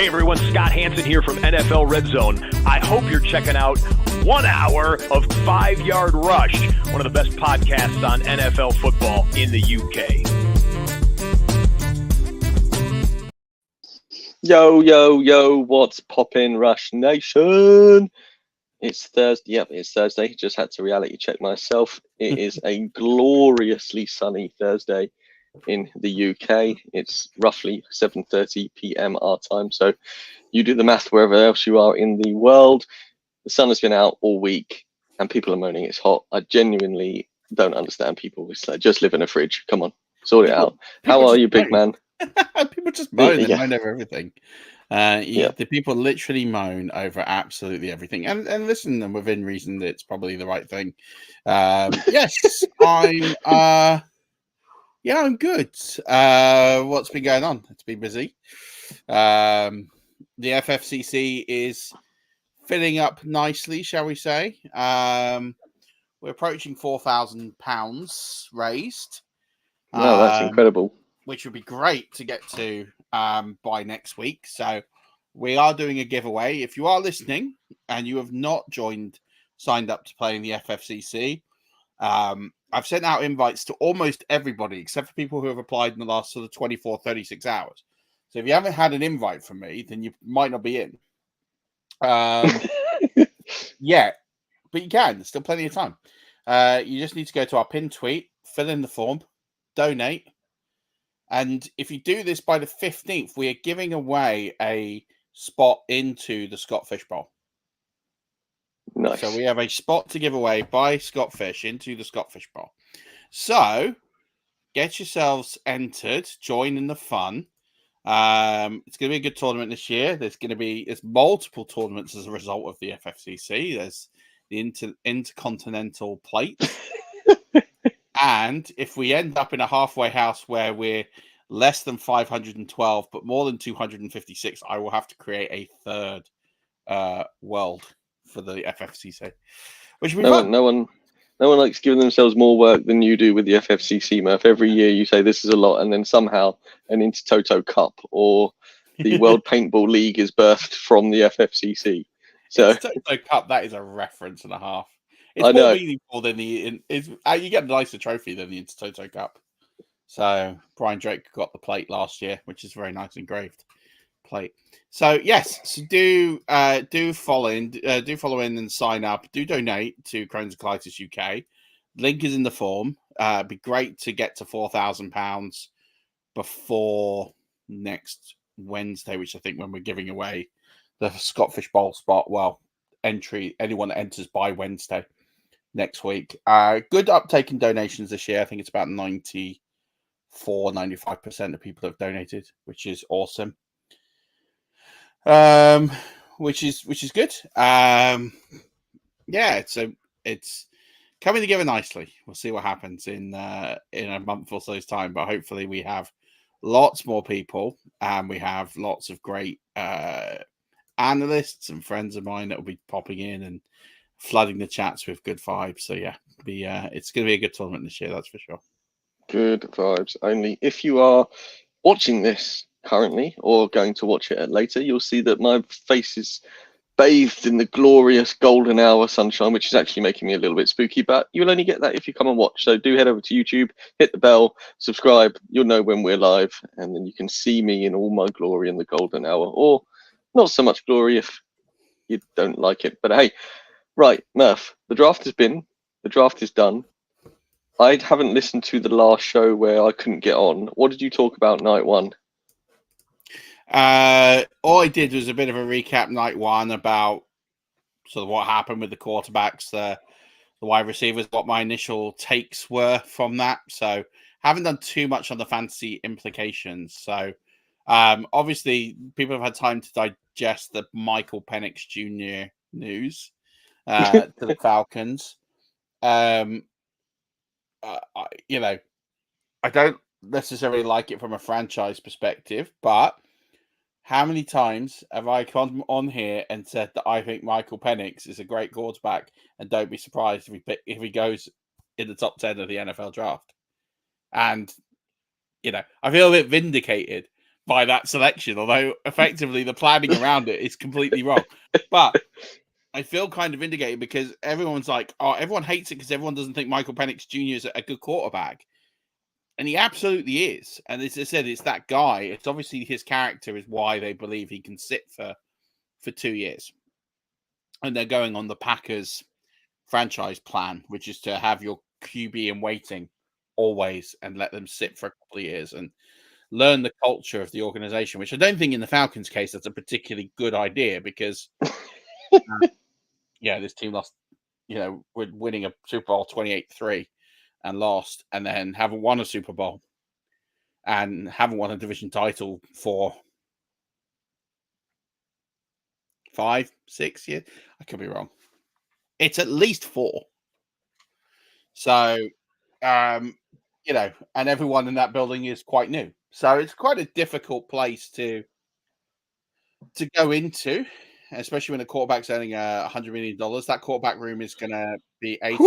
Hey everyone, Scott Hansen here from NFL Red Zone. I hope you're checking out 1 hour of 5 Yard Rush, one of the best podcasts on NFL football in the UK. Yo, what's poppin', Rush Nation? It's Thursday. Yep, it's Thursday. Just had to reality check myself. It is a gloriously sunny Thursday in the UK. It's roughly 7:30 p.m. our time. So you do the math wherever else you are in the world. The sun has been out all week and people are moaning it's hot. I genuinely don't understand people. It's like, just live in a fridge. Come on, sort it out. How are you, big man? People just moan and Yeah. moan over everything. The people literally moan over absolutely everything. And listen, and within reason, it's probably the right thing. Yes, I'm good. What's been going on? It's been busy. The FFCC is filling up nicely, shall we say. We're approaching £4,000 raised. No, that's incredible. Which would be great to get to by next week. So we are doing a giveaway. If you are listening and you have not signed up to play in the FFCC, I've sent out invites to almost everybody except for people who have applied in the last sort of 24, 36 hours. So if you haven't had an invite from me, then you might not be in. Yeah, but you can. There's still plenty of time. You just need to go to our pinned tweet, fill in the form, donate. And if you do this by the 15th, we are giving away a spot into the Scott Fish Bowl. Nice. So we have a spot to give away by Scott Fish into the Scott Fish Bowl. So get yourselves entered, join in the fun. It's going to be a good tournament this year. There's multiple tournaments as a result of the FFCC. There's the Intercontinental Plate. And if we end up in a halfway house where we're less than 512, but more than 256, I will have to create a third world for the FFCC, which will be fun. No one likes giving themselves more work than you do with the FFCC, Murf. Every year you say this is a lot, and then somehow an Intertoto Cup or the World Paintball League is birthed from the FFCC. So Intertoto Cup, that is a reference and a half. It's I know. more meaningful than you get a nicer trophy than the Intertoto Cup. So Brian Drake got the plate last year, which is very nice engraved plate. So yes, so do follow in and sign up. Do donate to Crohn's and Colitis UK. Link is in the form. It'd be great to get to £4,000 before next Wednesday, which I think when we're giving away the Scott Fish Bowl spot. Well, anyone that enters by Wednesday next week. Good uptake in donations this year. I think it's about 95% of people have donated, which is awesome. Which is good. It's coming together nicely. We'll see what happens in a month or so's time, but hopefully we have lots more people and we have lots of great analysts and friends of mine that will be popping in and flooding the chats with good vibes. So yeah, it's going to be a good tournament this year, that's for sure. Good vibes only. If you are watching this currently or going to watch it later, you'll see that my face is bathed in the glorious golden hour sunshine, which is actually making me a little bit spooky, but you'll only get that if you come and watch. So do head over to YouTube, hit the bell, subscribe. You'll know when we're live, and then you can see me in all my glory in the golden hour, or not so much glory if you don't like it. But hey, right, Murf, the draft is done. I haven't listened to the last show where I couldn't get on. What did you talk about night one? All I did was a bit of a recap night one about sort of what happened with the quarterbacks, the wide receivers, what my initial takes were from that. So haven't done too much on the fantasy implications. So obviously people have had time to digest the Michael Penix Jr. news to the Falcons. I don't necessarily like it from a franchise perspective, but how many times have I come on here and said that I think Michael Penix is a great quarterback, and don't be surprised if he goes in the top 10 of the NFL draft? And I feel a bit vindicated by that selection, although effectively the planning around it is completely wrong. But I feel kind of vindicated because everyone's like, oh, everyone hates it because everyone doesn't think Michael Penix Jr. is a good quarterback. And he absolutely is. And as I said, it's that guy. It's obviously his character is why they believe he can sit for 2 years. And they're going on the Packers franchise plan, which is to have your QB in waiting always and let them sit for a couple of years and learn the culture of the organization, which I don't think in the Falcons case that's a particularly good idea because this team lost, we're winning a Super Bowl 28-3 and lost, and then haven't won a Super Bowl and haven't won a division title for 5, 6 years. I could be wrong. It's at least 4. So, and everyone in that building is quite new. So it's quite a difficult place to go into, especially when a quarterback's earning $100 million. That quarterback room is going to be 80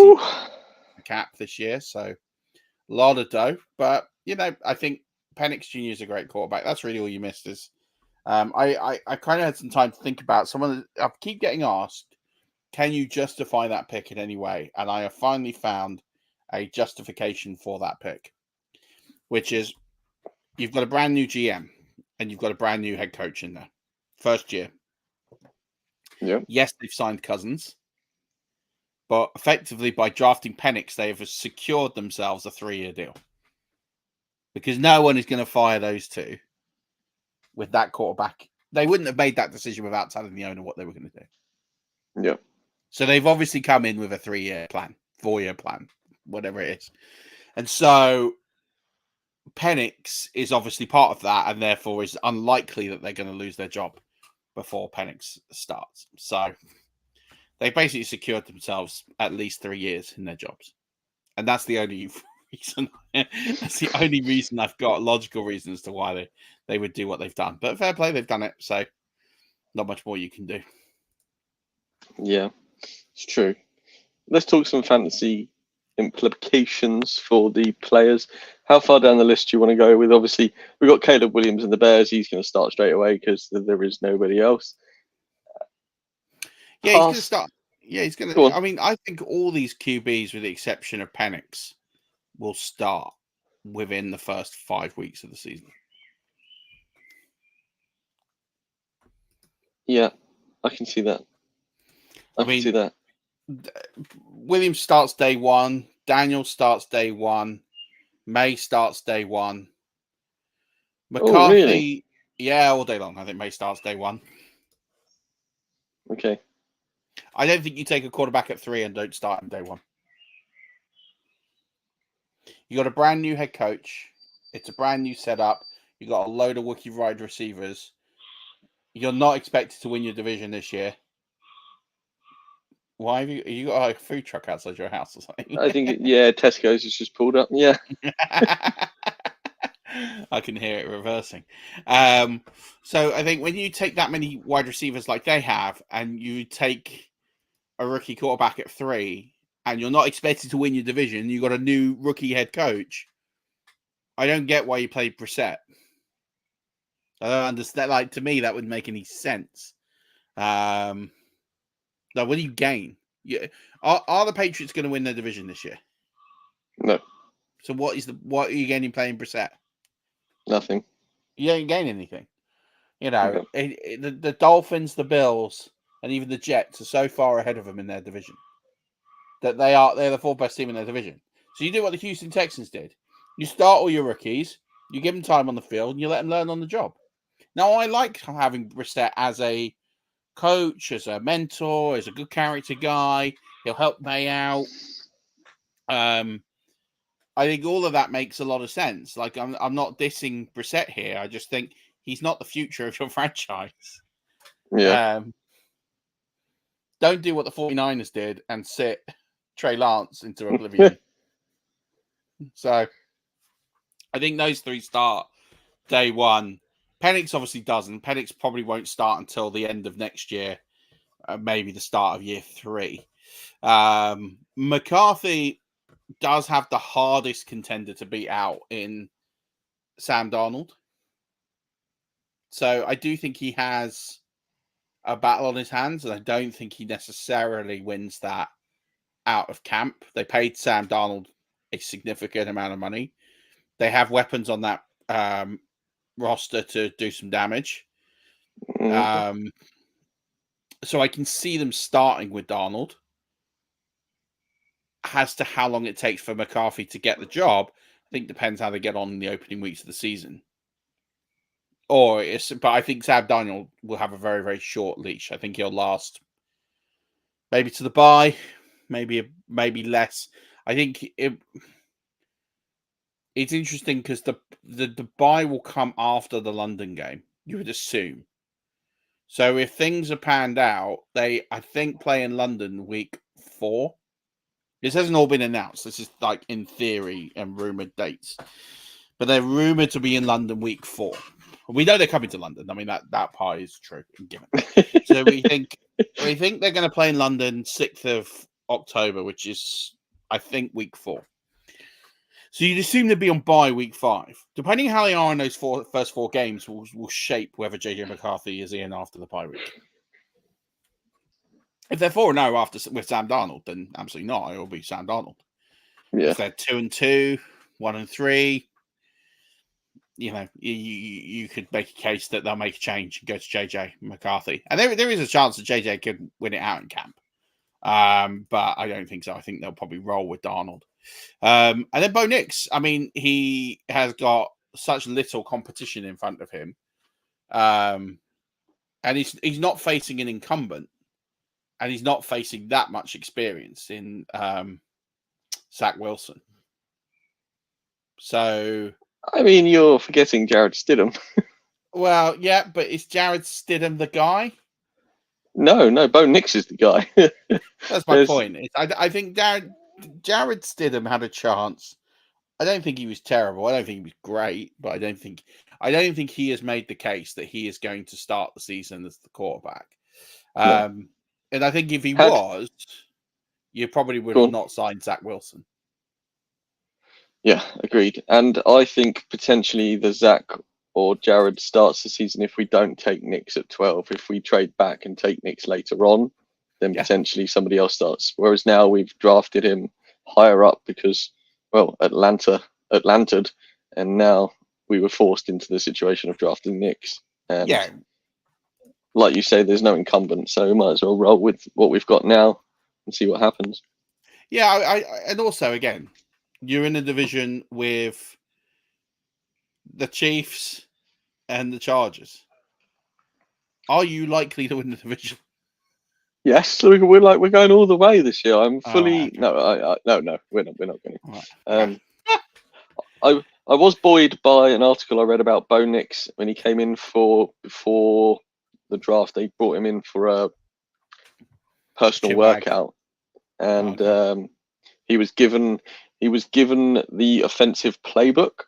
cap this year. So a lot of dough. But, I think Penix Jr. is a great quarterback. That's really all you missed is I kind of had some time to think about someone. I keep getting asked, can you justify that pick in any way? And I have finally found a justification for that pick, which is you've got a brand new GM and you've got a brand new head coach in there. First year. Yeah. Yes, they've signed Cousins, but effectively by drafting Penix, they have secured themselves a 3-year deal because no one is going to fire those two with that quarterback. They wouldn't have made that decision without telling the owner what they were going to do. Yeah. So they've obviously come in with a 3-year plan, 4-year plan, whatever it is. And so Penix is obviously part of that, and therefore is unlikely that they're going to lose their job before Penix starts. So they basically secured themselves at least 3 years in their jobs. And that's the only reason. That's the only reason I've got logical reasons to why they would do what they've done. But fair play, they've done it. So not much more you can do. Yeah, it's true. Let's talk some fantasy implications for the players. How far down the list do you want to go with? Obviously, we've got Caleb Williams in the Bears. He's going to start straight away because there is nobody else. Yeah, he's going to start. Yeah, he's going to. Go on. I mean, I think all these QBs, with the exception of Penix, will start within the first 5 weeks of the season. Yeah, I can see that. I can see that. Williams starts day 1. Daniel starts day 1. May starts day 1. McCarthy, oh, really? Yeah, all day long. I think May starts day 1. Okay. I don't think you take a quarterback at 3 and don't start him day 1. You got a brand new head coach. It's a brand new setup. You got a load of rookie wide receivers. You're not expected to win your division this year. Why have you got a food truck outside your house or something? I think Tesco's has just pulled up. Yeah. I can hear it reversing. So I think when you take that many wide receivers like they have, and you take a rookie quarterback at 3, and you're not expected to win your division, you got a new rookie head coach. I don't get why you play Brissett. I don't understand. Like, to me, that wouldn't make any sense. Now, what do you gain? Are the Patriots going to win their division this year? No. So what are you gaining playing Brissett? Nothing. You don't gain anything. The Dolphins, the Bills, and even the Jets are so far ahead of them in their division that they're the 4th best team in their division. So you do what the Houston Texans did. You start all your rookies, you give them time on the field, and you let them learn on the job. Now, I like having Brissett as a coach, as a mentor, as a good character guy. He'll help May out. I think all of that makes a lot of sense. Like, I'm not dissing Brissett here. I just think he's not the future of your franchise. Yeah. Don't do what the 49ers did and sit Trey Lance into oblivion. So I think those 3 start day 1. Penix obviously doesn't. Penix probably won't start until the end of next year, maybe the start of year 3. McCarthy does have the hardest contender to beat out in Sam Darnold. So I do think he has a battle on his hands, and I don't think he necessarily wins that out of camp. They paid Sam Darnold a significant amount of money. They have weapons on that roster to do some damage. So I can see them starting with Darnold. As to how long it takes for McCarthy to get the job, I think depends how they get on in the opening weeks of the season. But I think Sam Darnold will have a very, very short leash. I think he'll last maybe to the bye, maybe less. I think it's interesting because the bye will come after the London game, you would assume. So if things are panned out, I think play in London week 4. This hasn't all been announced. This is like in theory and rumored dates, but they're rumored to be in London week 4. We know they're coming to London. I mean that part is true and given. So we think they're going to play in London 6th of October, which is I think week 4. So you'd assume they'd be on bye week 5. Depending how they are in those first 4 games, will shape whether JJ McCarthy is in after the bye week. If they're 4-0 with Sam Darnold, then absolutely not. It will be Sam Darnold. Yeah. If they're 2-2, 1-3, you could make a case that they'll make a change and go to JJ McCarthy. And there is a chance that JJ could win it out in camp. But I don't think so. I think they'll probably roll with Darnold. And then Bo Nix, I mean, he has got such little competition in front of him. And he's not facing an incumbent. And he's not facing that much experience in Zach Wilson. So, I mean, you're forgetting Jared Stidham. Well, yeah, but is Jared Stidham the guy? No, Bo Nix is the guy. That's my point. I think Jared Stidham had a chance. I don't think he was terrible. I don't think he was great, but I don't think he has made the case that he is going to start the season as the quarterback. No. And I think if he was, you probably would have not signed Zach Wilson. Yeah, agreed. And I think potentially the Zach or Jared starts the season if we don't take Nix at 12. If we trade back and take Nix later on, then potentially somebody else starts. Whereas now we've drafted him higher up because, well, Atlanted, and now we were forced into the situation of drafting Nix. And like you say, there's no incumbent, so we might as well roll with what we've got now and see what happens. Yeah, and also, again, you're in a division with the Chiefs and the Chargers. Are you likely to win the division? Yes, we're going all the way this year. I'm fully no, we're not going to. I was buoyed by an article I read about Bo Nix when he came in before the draft. They brought him in for a personal workout, and he was given the offensive playbook,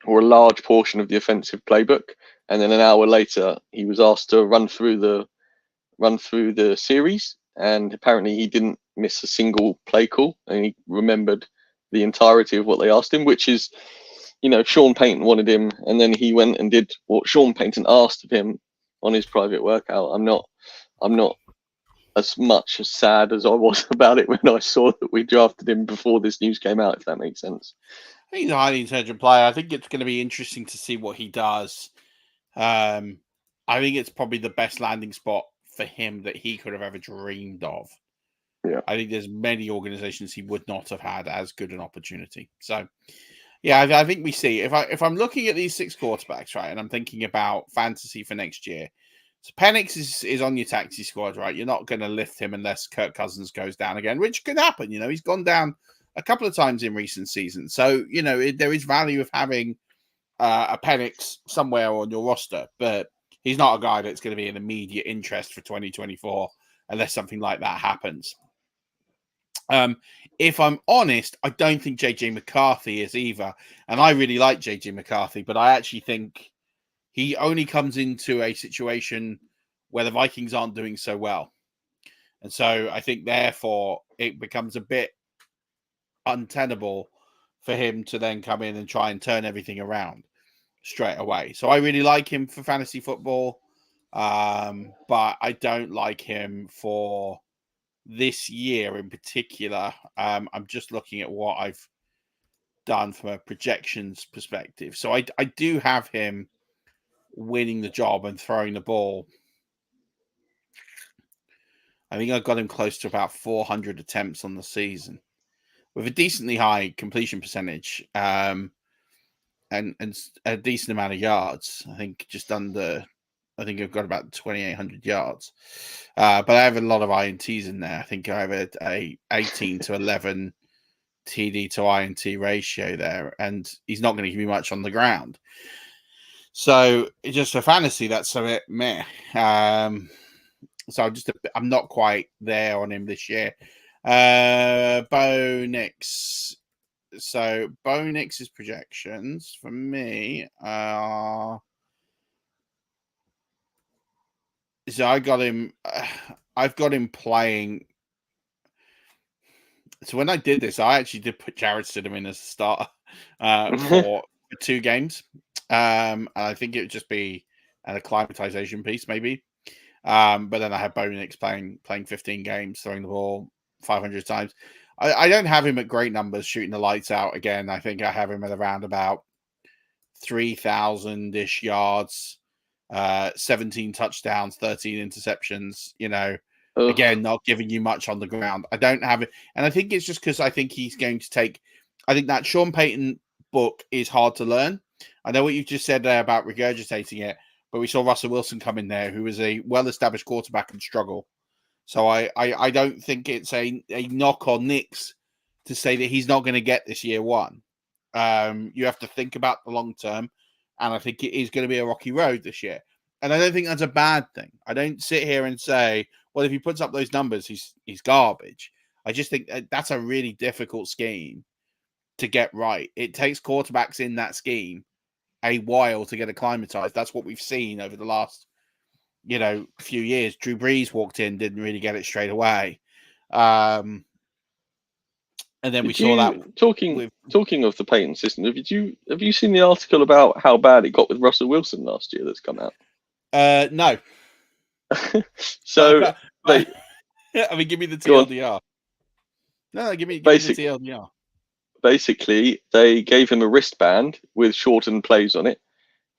or a large portion of the offensive playbook, and then an hour later he was asked to run through the series, and apparently he didn't miss a single play call, and he remembered the entirety of what they asked him, which is, Sean Payton wanted him, and then he went and did what Sean Payton asked of him on his private workout. I'm not as much as sad as I was about it when I saw that we drafted him before this news came out, if that makes sense. I think he's a highly intelligent player. I think it's going to be interesting to see what he does. I think it's probably the best landing spot for him that he could have ever dreamed of. Yeah. I think there's many organizations he would not have had as good an opportunity. So, yeah, I think we see. If I'm looking at these 6 quarterbacks, right, and I'm thinking about fantasy for next year, so Penix is on your taxi squad, right? You're not going to lift him unless Kirk Cousins goes down again, which could happen. He's gone down a couple of times in recent seasons. So, there is value of having a Penix somewhere on your roster, but he's not a guy that's going to be an immediate interest for 2024 unless something like that happens. If I'm honest, I don't think JJ McCarthy is either. And I really like JJ McCarthy, but I actually think he only comes into a situation where the Vikings aren't doing so well. And so I think, therefore, it becomes a bit untenable for him to then come in and try and turn everything around. straight away. So I really like him for fantasy football, but I don't like him for this year in particular. I'm just looking at what I've done from a projections perspective. So I do have him winning the job and throwing the ball. I think I got him close to about 400 attempts on the season with a decently high completion percentage, and a decent amount of yards. I think just under. I think I've got about 2,800 yards, but I have a lot of INTs in there. I think I have a 18 to 11 TD to INT ratio there, and he's not going to give me much on the ground. So just for fantasy, that's a bit meh. So I'm not quite there on him this year. Bo Nix. So Bo Nix's projections for me are. So I got him. I've got him playing. So when I did this, I actually did put Jared Stidham in as a starter for 2 games. And I think it would just be an acclimatization piece, maybe. But then I had Bo Nix playing 15 games, throwing the ball 500 times. I don't have him at great numbers, shooting the lights out again. I think I have him at around about 3,000-ish yards, 17 touchdowns, 13 interceptions. Again, not giving you much on the ground. I don't have it. And I think it's just because I think he's going to take. I think that Sean Payton book is hard to learn. I know what you've just said there about regurgitating it, but we saw Russell Wilson come in there, who is a well-established quarterback and struggle. So I don't think it's a knock on Nix to say that he's not going to get this year one. You have to think about the long term, and I think it is going to be a rocky road this year. And I don't think that's a bad thing. I don't sit here and say, well, if he puts up those numbers, he's garbage. I just think that's a really difficult scheme to get right. It takes quarterbacks in that scheme a while to get acclimatized. That's what we've seen over the last, few years. Drew Brees walked in, didn't really get it straight away. And then we saw that. Talking of the Payton system, have you seen the article about how bad it got with Russell Wilson last year that's come out? No. So give me the TLDR. No, give me the TLDR. Basically, they gave him a wristband with shortened plays on it.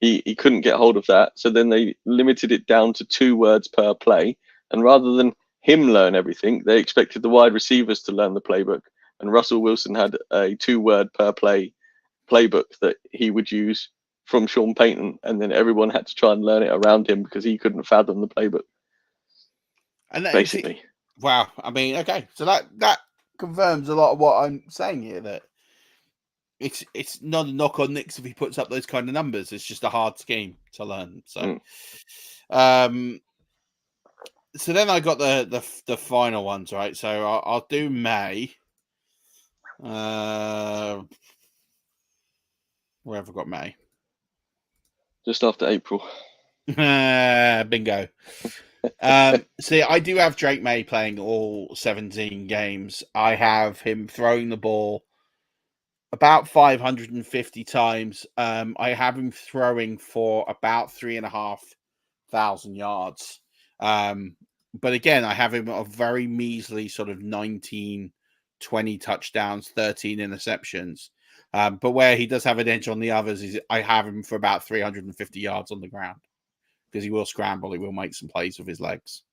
He couldn't get hold of that, so then they limited it down to 2 words per play. And rather than him learn everything, they expected the wide receivers to learn the playbook. And Russell Wilson had a 2-word per play playbook that he would use from Sean Payton, and then everyone had to try and learn it around him because he couldn't fathom the playbook. And that, basically, wow. I mean, okay, so that confirms a lot of what I'm saying here. That it's not a knock on Nix if he puts up those kind of numbers. It's just a hard scheme to learn. So, so then I got the final ones, right? So I'll do May. Where have I got May? Just after April. Bingo. See, I do have Drake May playing all 17 games. I have him throwing the ball about 550 times. I have him throwing for about 3,500 yards. But again, I have him a very measly sort of 19, 20 touchdowns, 13 interceptions. But where he does have an edge on the others is I have him for about 350 yards on the ground because he will scramble. He will make some plays with his legs.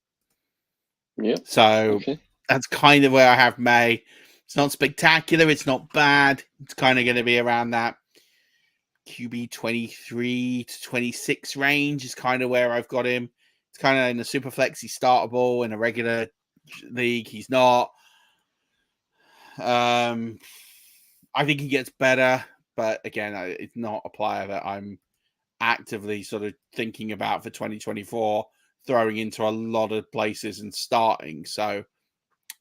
Yeah. So that's kind of where I have May. It's not spectacular. It's not bad. It's kind of going to be around that QB 23 to 26 range is kind of where I've got him. It's kind of in the super flex. He's startable. In a regular league, he's not. I think he gets better, but again, it's not a player that I'm actively sort of thinking about for 2024, throwing into a lot of places and starting. So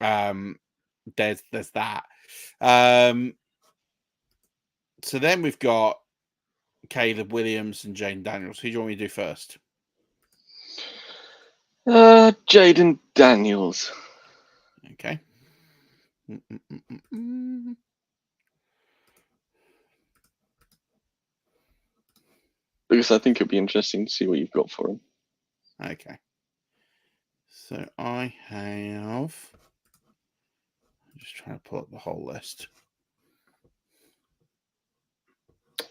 there's that. So then we've got Caleb Williams and Jaden Daniels. Who do you want me to do first? Jaden Daniels. Okay. because I think it'd be interesting to see what you've got for him. Okay. So I have. I'm just trying to pull up the whole list.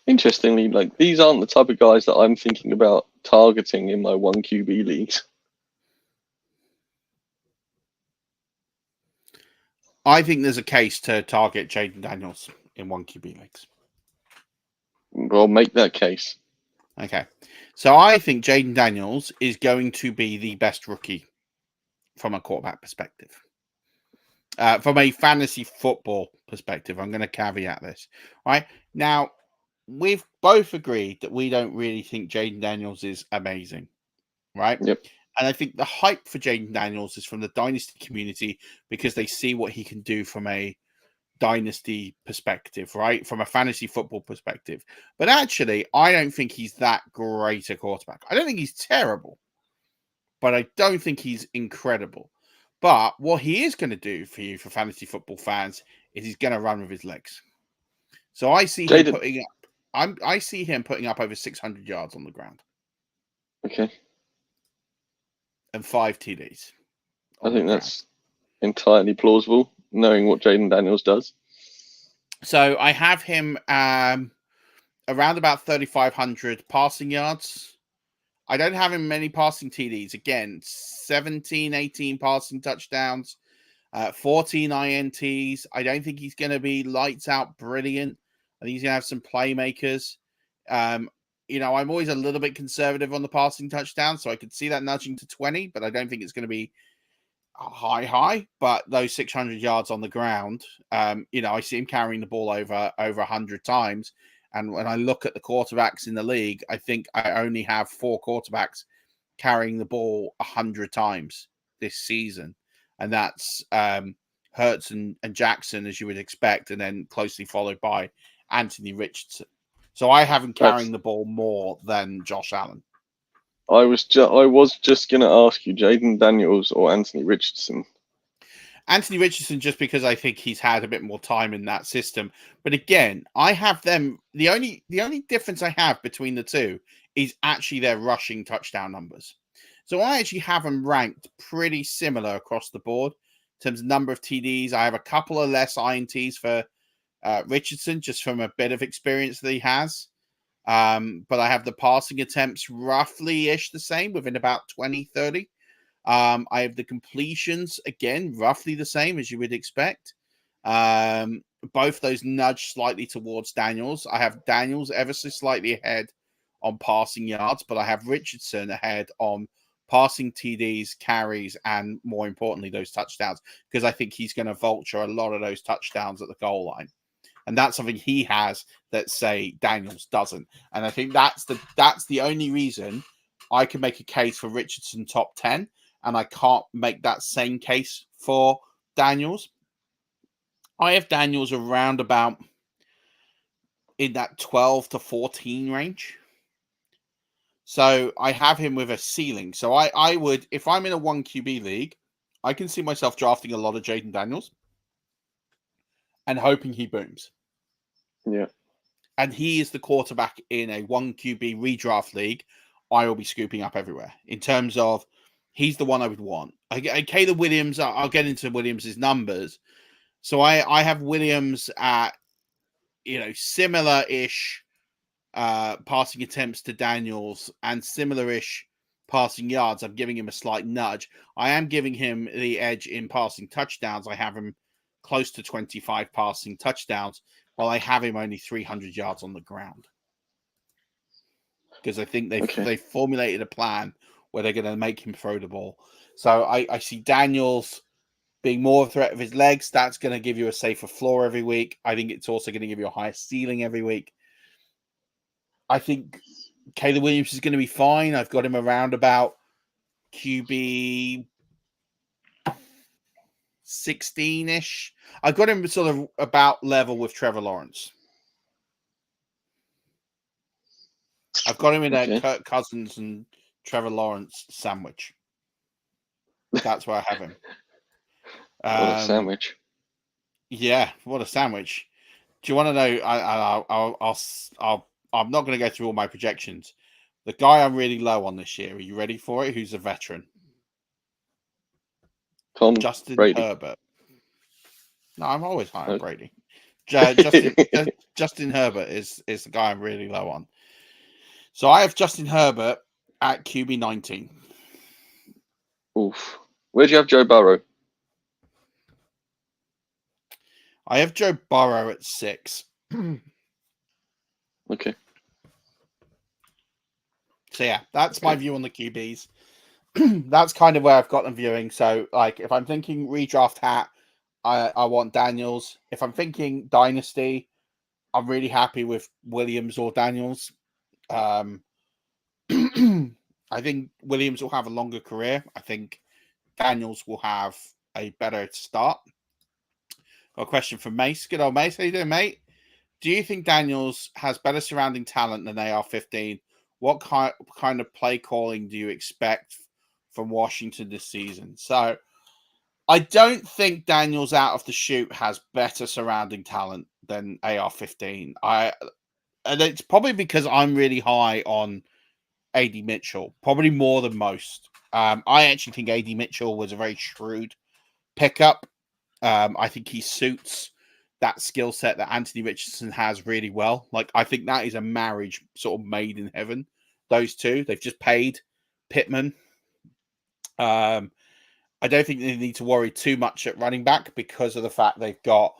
Interestingly, like these aren't the type of guys that I'm thinking about targeting in my 1QB leagues. I think there's a case to target Jaden Daniels in 1QB leagues. Well, make that case. Okay. So I think Jaden Daniels is going to be the best rookie from a quarterback perspective. From a fantasy football perspective, I'm going to caveat this. Right now, we've both agreed that we don't really think Jaden Daniels is amazing, right? Yep. And I think the hype for Jaden Daniels is from the dynasty community because they see what he can do from a dynasty perspective, right? From a fantasy football perspective. But actually, I don't think he's that great a quarterback. I don't think he's terrible, but I don't think he's incredible. But what he is going to do for you, for fantasy football fans, is he's going to run with his legs. So I see him putting up. I see him putting up over 600 yards on the ground. Okay. And 5 TDs. I think that's entirely plausible, knowing what Jaden Daniels does. So I have him around about 3,500 passing yards. I don't have him many passing TDs. Again, 17, 18 passing touchdowns, 14 INTs. I don't think he's going to be lights out brilliant. I think he's going to have some playmakers. I'm always a little bit conservative on the passing touchdown, so I could see that nudging to 20, but I don't think it's going to be high. But those 600 yards on the ground, I see him carrying the ball over 100 times. And when I look at the quarterbacks in the league, I think I only have 4 quarterbacks carrying the ball 100 times this season. And that's Hurts and Jackson, as you would expect, and then closely followed by Anthony Richardson. So I have him carrying the ball more than Josh Allen. I was just going to ask you, Jaden Daniels or Anthony Richardson? Anthony Richardson, just because I think he's had a bit more time in that system. But again, I have them. The only difference I have between the two is actually their rushing touchdown numbers. So I actually have them ranked pretty similar across the board in terms of number of TDs. I have a couple of less INTs for Richardson, just from a bit of experience that he has. But I have the passing attempts roughly-ish the same, within about 20, 30. I have the completions, again, roughly the same as you would expect. Both those nudge slightly towards Daniels. I have Daniels ever so slightly ahead on passing yards, but I have Richardson ahead on passing TDs, carries, and more importantly, those touchdowns, because I think he's going to vulture a lot of those touchdowns at the goal line. And that's something he has that, say, Daniels doesn't. And I think that's the only reason I can make a case for Richardson top 10. And I can't make that same case for Daniels. I have Daniels around about in that 12 to 14 range. So I have him with a ceiling. So I would, if I'm in a 1QB league, I can see myself drafting a lot of Jaden Daniels and hoping he booms. Yeah. And he is the quarterback in a 1QB redraft league I will be scooping up everywhere in terms of he's the one I would want. Caleb Williams, I'll get into Williams' numbers. So I have Williams at, similar-ish passing attempts to Daniels and similar-ish passing yards. I'm giving him a slight nudge. I am giving him the edge in passing touchdowns. I have him close to 25 passing touchdowns, while I have him only 300 yards on the ground. Because I think they've formulated a plan where they're going to make him throw the ball. So I see Daniels being more of a threat of his legs. That's going to give you a safer floor every week. I think it's also going to give you a higher ceiling every week. I think Caleb Williams is going to be fine. I've got him around about QB 16-ish. I've got him sort of about level with Trevor Lawrence. I've got him in a Kirk Cousins and Trevor Lawrence sandwich. That's where I have him. What a sandwich! Yeah, what a sandwich. Do you want to know? I'm not going to go through all my projections, The guy I'm really low on this year, are you ready for it? Who's a veteran? Tom Justin Brady. Herbert. No, I'm always high on No. Brady. Justin Herbert is the guy I'm really low on. So I have Justin Herbert at QB 19. Oof. Where do you have Joe Burrow? I have Joe Burrow at 6. Okay. So yeah, that's my view on the QBs. That's kind of where I've got them viewing. So like, if I'm thinking redraft hat, I want Daniels. If I'm thinking dynasty, I'm really happy with Williams or Daniels. I think Williams will have a longer career. I think Daniels will have a better start. Got a question from Mace. Good old Mace. How you doing, mate? Do you think Daniels has better surrounding talent than AR-15? What kind of play calling do you expect from Washington this season? So I don't think Daniels out of the chute has better surrounding talent than AR-15. And it's probably because I'm really high on AD Mitchell, probably more than most. I actually think AD Mitchell was a very shrewd pickup. I think he suits that skill set that Anthony Richardson has really well. Like, I think that is a marriage sort of made in heaven. Those two, they've just paid Pittman. I don't think they need to worry too much at running back because of the fact they've got,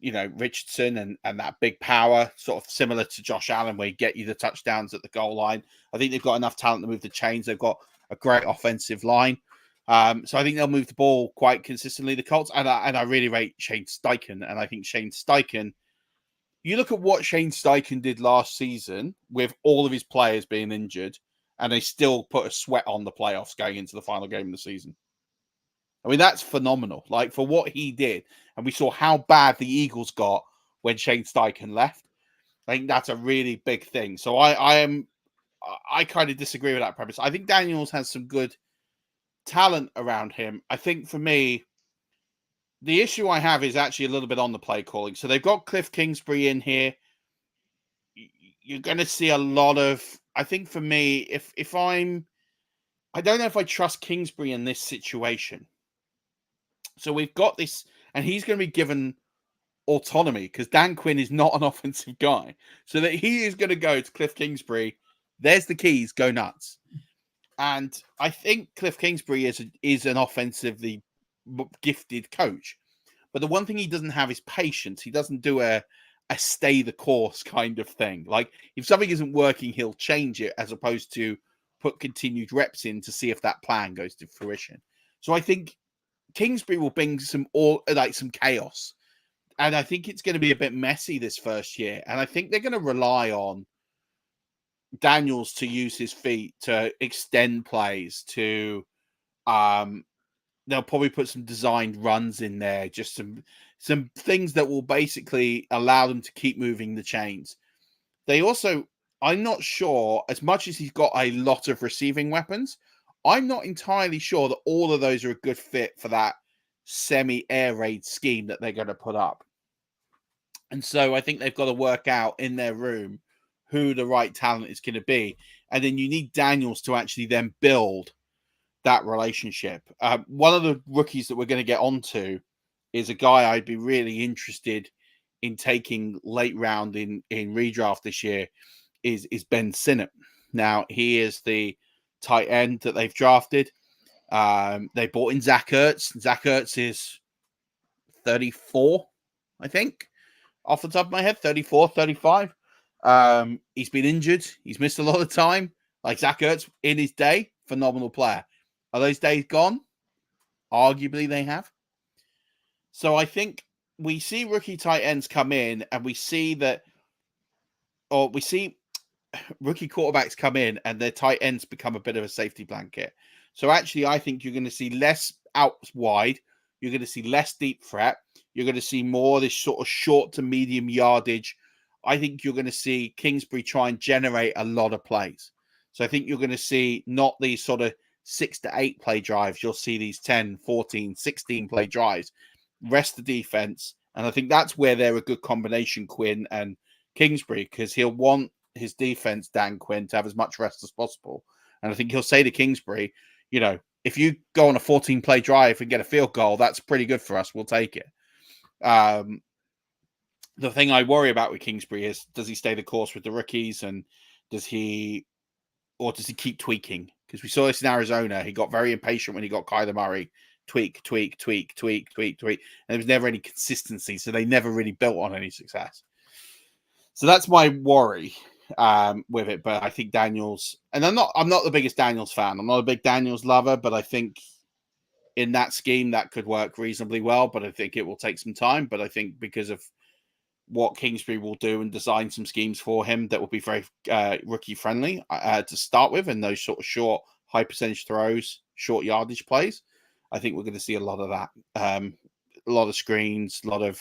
Richardson and that big power, sort of similar to Josh Allen, where you get you the touchdowns at the goal line. I think they've got enough talent to move the chains. They've got a great offensive line. So I think they'll move the ball quite consistently. The Colts, and I really rate Shane Steichen. And I think Shane Steichen, you look at what Shane Steichen did last season with all of his players being injured, and they still put a sweat on the playoffs going into the final game of the season. I mean, that's phenomenal. Like, for what he did, and we saw how bad the Eagles got when Shane Steichen left. I think that's a really big thing. So I kind of disagree with that premise. I think Daniels has some good talent around him. I think for me, the issue I have is actually a little bit on the play calling. So they've got Cliff Kingsbury in here. You're going to see a lot of, I think for me, I don't know if I trust Kingsbury in this situation. So we've got this, and he's going to be given autonomy because Dan Quinn is not an offensive guy. So that he is going to go to Cliff Kingsbury. There's the keys, go nuts. And I think Cliff Kingsbury is an offensively gifted coach. But the one thing he doesn't have is patience. He doesn't do a stay the course kind of thing. Like, if something isn't working, he'll change it as opposed to put continued reps in to see if that plan goes to fruition. So I think Kingsbury will bring some chaos. And I think it's going to be a bit messy this first year. And I think they're going to rely on Daniels to use his feet to extend plays, to they'll probably put some designed runs in there, just some things that will basically allow them to keep moving the chains. They also, I'm not sure, as much as he's got a lot of receiving weapons, I'm not entirely sure that all of those are a good fit for that semi-air raid scheme that they're going to put up. And so I think they've got to work out in their room who the right talent is going to be. And then you need Daniels to actually then build that relationship. One of the rookies that we're going to get onto is a guy I'd be really interested in taking late round in redraft this year is Ben Sinnott. Now, he is the tight end that they've drafted. They brought in Zach Ertz. Zach Ertz is 34, I think, off the top of my head, 34, 35. He's been injured. He's missed a lot of time. Like Zach Ertz in his day, phenomenal player. Are those days gone? Arguably they have. So I think we see rookie tight ends come in and we see rookie quarterbacks come in and their tight ends become a bit of a safety blanket. So actually, I think you're going to see less out wide. You're going to see less deep threat. You're going to see more this sort of short to medium yardage. I think you're going to see Kingsbury try and generate a lot of plays. So I think you're going to see not these sort of 6 to 8 play drives. You'll see these 10, 14, 16 play drives. Rest the defense. And I think that's where they're a good combination, Quinn and Kingsbury, because he'll want his defense, Dan Quinn, to have as much rest as possible. And I think he'll say to Kingsbury, if you go on a 14-play drive and get a field goal, that's pretty good for us. We'll take it. The thing I worry about with Kingsbury is, does he stay the course with the rookies, and does he keep tweaking? Because we saw this in Arizona. He got very impatient when he got Kyler Murray. Tweak. And there was never any consistency, so they never really built on any success. So that's my worry with it. But I think Daniels, and I'm not the biggest Daniels fan. I'm not a big Daniels lover, but I think in that scheme that could work reasonably well. But I think it will take some time. But I think because of what Kingsbury will do and design some schemes for him that will be very rookie friendly to start with, and those sort of short, high percentage throws, short yardage plays, I think we're going to see a lot of that. A lot of screens, a lot of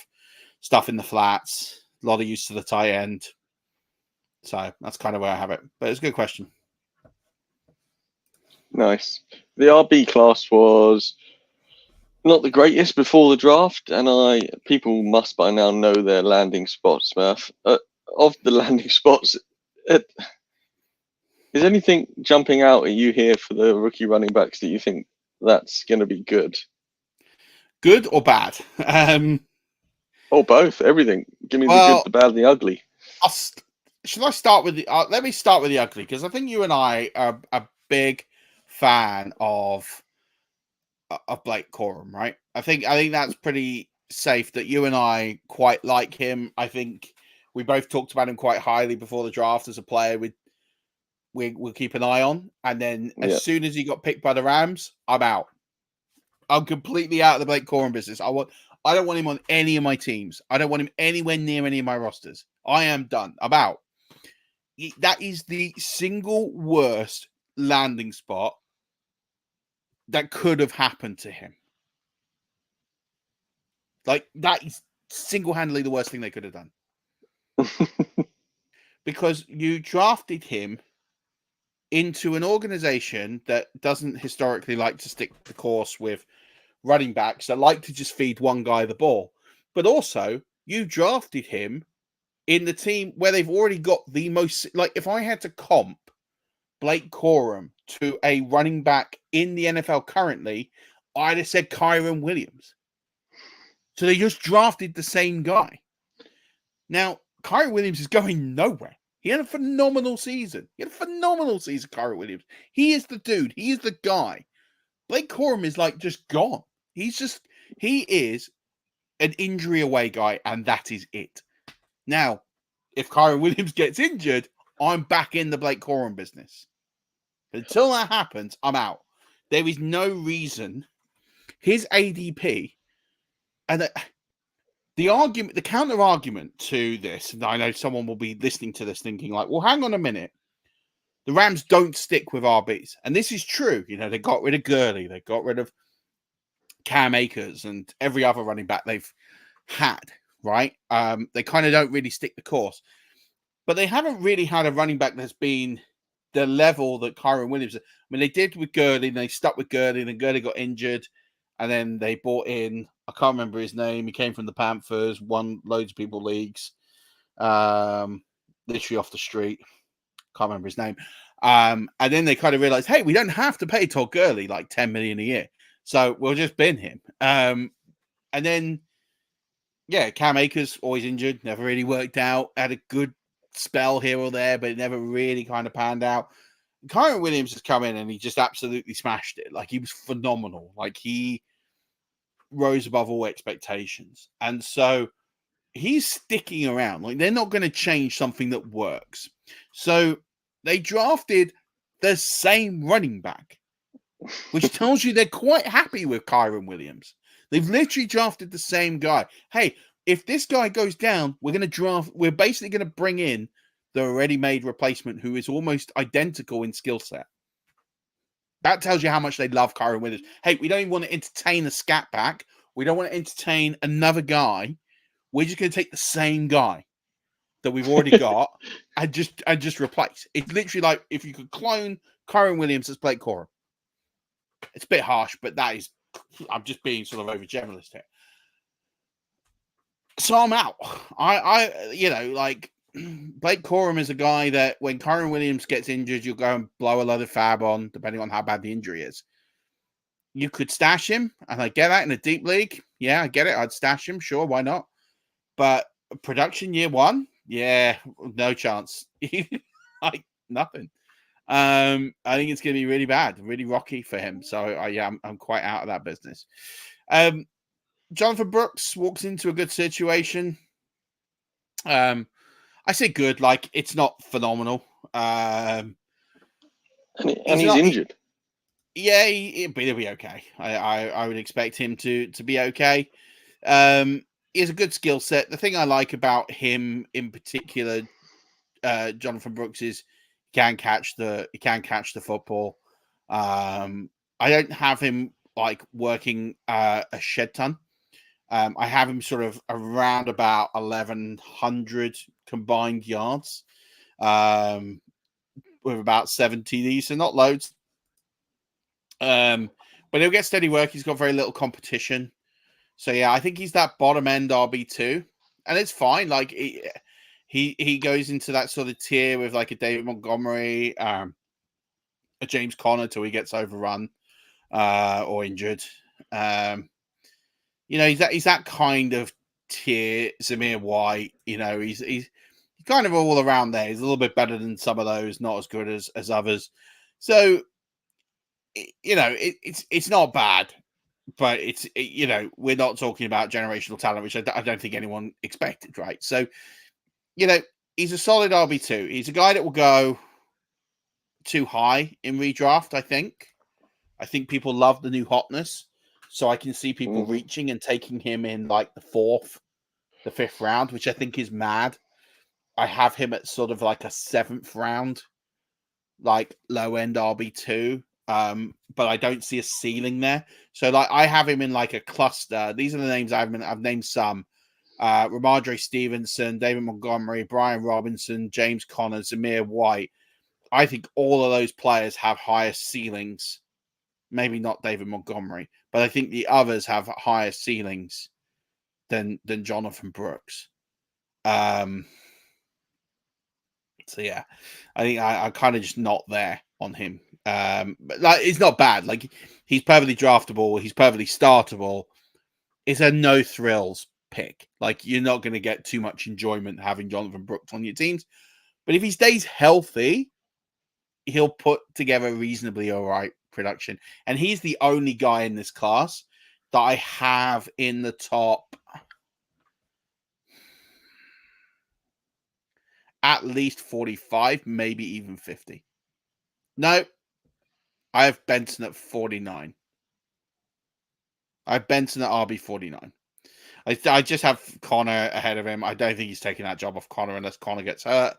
stuff in the flats, a lot of use to the tight end. So that's kind of where I have it. But it's a good question. Nice. The RB class was not the greatest before the draft, and people must by now know their landing spots, Murf. Of the landing spots, is anything jumping out at you here for the rookie running backs that you think that's going to be good? Good or bad? Or both, everything. Give me the good, the bad, and the ugly. Should I start with the... let me start with the ugly, because I think you and I are a big fan of Blake Corum, right? I think that's pretty safe that you and I quite like him. I think we both talked about him quite highly before the draft as a player we'll keep an eye on. And then as soon as he got picked by the Rams, I'm out. I'm completely out of the Blake Corum business. I don't want him on any of my teams. I don't want him anywhere near any of my rosters. I am done. I'm out. That is the single worst landing spot that could have happened to him. Like, that is single-handedly the worst thing they could have done. Because you drafted him into an organization that doesn't historically like to stick the course with running backs that like to just feed one guy the ball. But also, you drafted him in the team where they've already got the most... Like, if I had to comp Blake Corum to a running back in the NFL currently, I'd have said Kyren Williams. So they just drafted the same guy. Now, Kyren Williams is going nowhere. He had a phenomenal season. Kyren Williams. He is the dude. He is the guy. Blake Corum is like just gone. He is an injury away guy, and that is it. Now, if Kyren Williams gets injured, I'm back in the Blake Corum business. Until that happens, I'm out. There is no reason. His ADP, and the counter argument to this, and I know someone will be listening to this thinking like, well, hang on a minute. The Rams don't stick with RBs. And this is true. They got rid of Gurley. They got rid of Cam Akers and every other running back they've had, right? They kind of don't really stick the course. But they haven't really had a running back that's been the level that Kyren Williams... I mean, they did with Gurley, and they stuck with Gurley, and then Gurley got injured, and then they brought in... I can't remember his name. He came from the Panthers, won loads of people leagues, literally off the street. Can't remember his name. And then they kind of realized, hey, we don't have to pay Todd Gurley like $10 million a year. So we'll just bin him. And then, Cam Akers, always injured, never really worked out. Had a good spell here or there, but it never really kind of panned out. Kyren Williams has come in and he just absolutely smashed it. Like, he was phenomenal. Like, he rose above all expectations. And so he's sticking around. Like, they're not going to change something that works. So they drafted the same running back, which tells you they're quite happy with Kyren Williams. They've literally drafted the same guy. Hey, if this guy goes down, we're basically going to bring in the already-made replacement who is almost identical in skill set. That tells you how much they love Kyren Williams. Hey, we don't even want to entertain a scat back. We don't want to entertain another guy. We're just going to take the same guy that we've already got and just replace. It's literally like if you could clone Kyren Williams as Blake Corum. It's a bit harsh, but I'm just being sort of overgeneralist here. So I'm out. Blake Corum is a guy that when Kyron Williams gets injured, you'll go and blow a load of fab on, depending on how bad the injury is. You could stash him, and I get that in a deep league. Yeah, I get it. I'd stash him. Sure, why not? But production year one, yeah, no chance. Like nothing. I think it's going to be really bad, really rocky for him. So I'm quite out of that business. Jonathan Brooks walks into a good situation. I say good, like it's not phenomenal. And he's injured. He'll be okay. I would expect him to be okay. He has a good skill set. The thing I like about him in particular, Jonathan Brooks, is he can catch the football. I don't have him like working a shed ton. I have him sort of around about 1,100 combined yards, with about 7 TDs, so not loads. But he'll get steady work. He's got very little competition. So yeah, I think he's that bottom end RB2, and it's fine. Like he goes into that sort of tier with like a David Montgomery, a James Conner till he gets overrun or injured. He's that kind of tier. Zamir White, he's kind of all around there. He's a little bit better than some of those, not as good as others. So it's not bad. But we're not talking about generational talent, which I don't think anyone expected, right? So, he's a solid RB2. He's a guy that will go too high in redraft, I think. I think people love the new hotness. So I can see people reaching and taking him in like the 4th, the 5th round, which I think is mad. I have him at sort of like a 7th round, like low end RB2. But I don't see a ceiling there. So like I have him in like a cluster. These are the names I've named some. Ramondre Stevenson, David Montgomery, Brian Robinson, James Conner, Zamir White. I think all of those players have higher ceilings. Maybe not David Montgomery, but I think the others have higher ceilings than Jonathan Brooks. So yeah, I think I'm kind of just not there on him. But like it's not bad. Like he's perfectly draftable. He's perfectly startable. It's a no thrills pick. Like you're not going to get too much enjoyment having Jonathan Brooks on your teams. But if he stays healthy, he'll put together reasonably all right production. And he's the only guy in this class that I have in the top at least 45, maybe even 50. No. I have Benson at 49. I have Benson at RB 49. I just have Connor ahead of him. I don't think he's taking that job off Connor unless Connor gets hurt.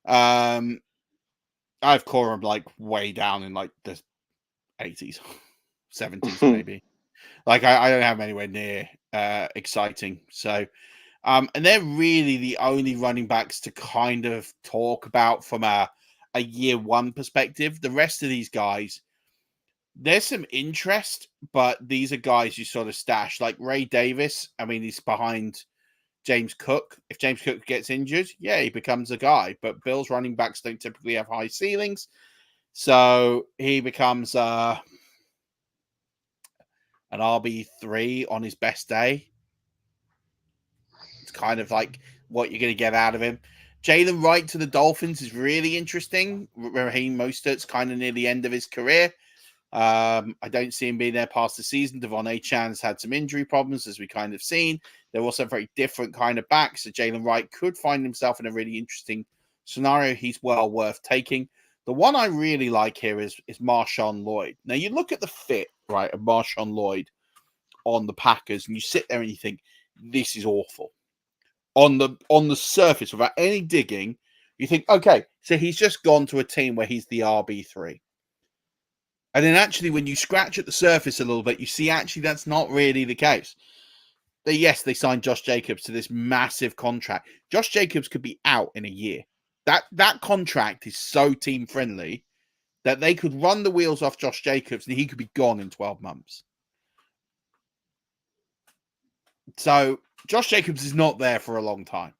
I have Corum like way down in like the 80s, 70s maybe. Like I don't have him anywhere near exciting. So, and they're really the only running backs to kind of talk about from a year one perspective. The rest of these guys, there's some interest, but these are guys you sort of stash. Like Ray Davis, I mean, he's behind James Cook. If James Cook gets injured, yeah, he becomes a guy. But Bills running backs don't typically have high ceilings. So he becomes an RB3 on his best day. It's kind of like what you're going to get out of him. Jalen Wright to the Dolphins is really interesting. Raheem Mostert's kind of near the end of his career. I don't see him being there past the season. Devon Achan's had some injury problems, as we kind of seen. They're also a very different kind of back. So Jalen Wright could find himself in a really interesting scenario. He's well worth taking. The one I really like here is Marshawn Lloyd. Now, you look at the fit, right, of Marshawn Lloyd on the Packers, and you sit there and you think, this is awful. On the surface, without any digging, you think, okay, so he's just gone to a team where he's the RB3. And then actually, when you scratch at the surface a little bit, you see actually that's not really the case. They signed Josh Jacobs to this massive contract. Josh Jacobs could be out in a year. That contract is so team friendly that they could run the wheels off Josh Jacobs and he could be gone in 12 months. So Josh Jacobs is not there for a long time.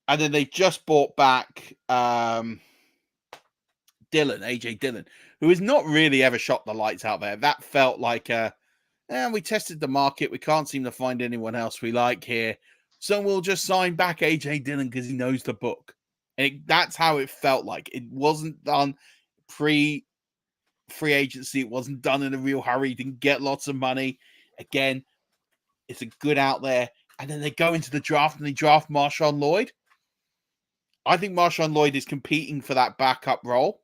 And then they just bought back AJ Dillon, who has not really ever shot the lights out there. That felt like we tested the market. We can't seem to find anyone else we like here. So we'll just sign back AJ Dillon because he knows the book. And that's how it felt like. It wasn't done pre-free agency. It wasn't done in a real hurry. He didn't get lots of money. Again, it's a good out there. And then they go into the draft and they draft Marshawn Lloyd. I think Marshawn Lloyd is competing for that backup role.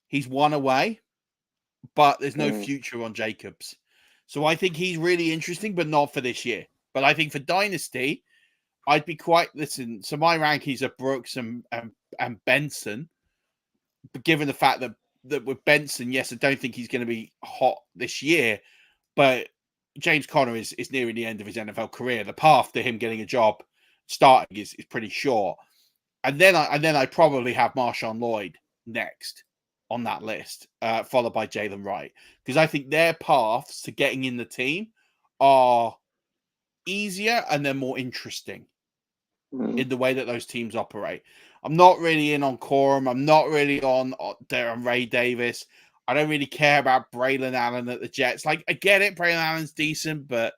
He's one away, but there's no future on Jacobs. So I think he's really interesting, but not for this year. But I think for Dynasty, I'd be so my rankings are Brooks and Benson. But given the fact that with Benson, yes, I don't think he's going to be hot this year, but James Conner is nearing the end of his NFL career. The path to him getting a job starting is pretty short. And then I probably have Marshawn Lloyd next on that list, followed by Jalen Wright, because I think their paths to getting in the team are easier and they're more interesting in the way that those teams operate. I'm not really in on Corum. I'm not really on Ray Davis. I don't really care about Braylon Allen at the Jets. Like, I get it, Braylon Allen's decent, but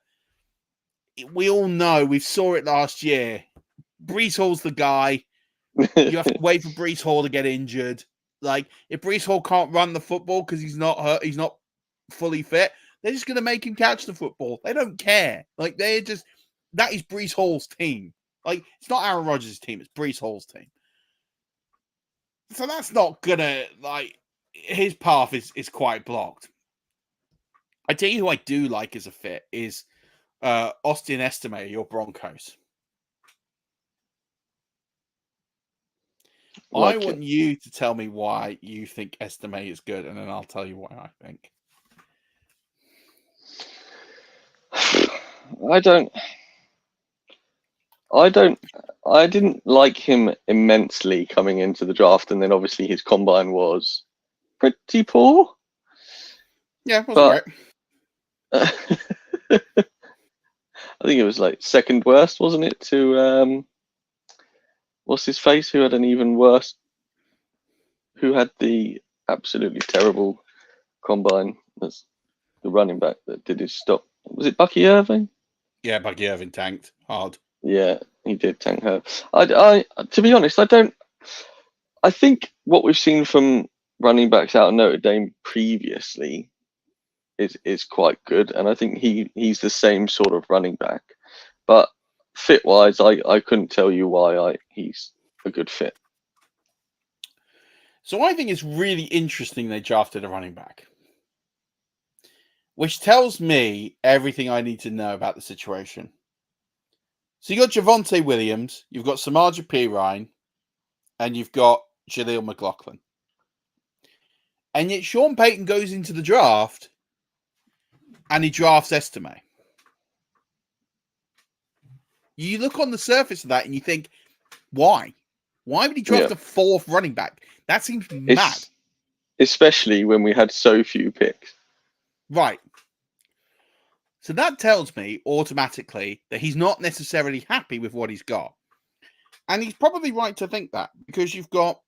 we all know, we saw it last year. Breece Hall's the guy. You have to wait for Breece Hall to get injured. Like, if Breece Hall can't run the football because he's not hurt, he's not fully fit, they're just going to make him catch the football. They don't care. Like, that is Breece Hall's team. Like, it's not Aaron Rodgers' team, it's Breece Hall's team. So that's not going to, like, his path is quite blocked. I tell you who I do like as a fit is Austin Estime, your Broncos. I want you to tell me why you think Estime is good, and then I'll tell you why I think. I didn't like him immensely coming into the draft, and then obviously his combine was pretty poor. Yeah, it wasn't great. I think it was like second worst, wasn't it, to what's his face, who had an even worse, who had the absolutely terrible combine as the running back that did his stop. Was it Bucky Irving? Yeah, Bucky Irving tanked hard. Yeah, he did tank her. I to be honest, I think what we've seen from running backs out of Notre Dame previously is quite good, and I think he's the same sort of running back. But fit wise, I couldn't tell you why he's a good fit. So I think it's really interesting they drafted a running back, which tells me everything I need to know about the situation. So you got Javonte Williams, you've got Samaje Perine, and you've got Jaleel McLaughlin. And yet Sean Payton goes into the draft and he drafts Estime. You look on the surface of that and you think, why? Why would he draft a fourth running back? That seems mad. Especially when we had so few picks. Right. So that tells me automatically that he's not necessarily happy with what he's got. And he's probably right to think that, because you've got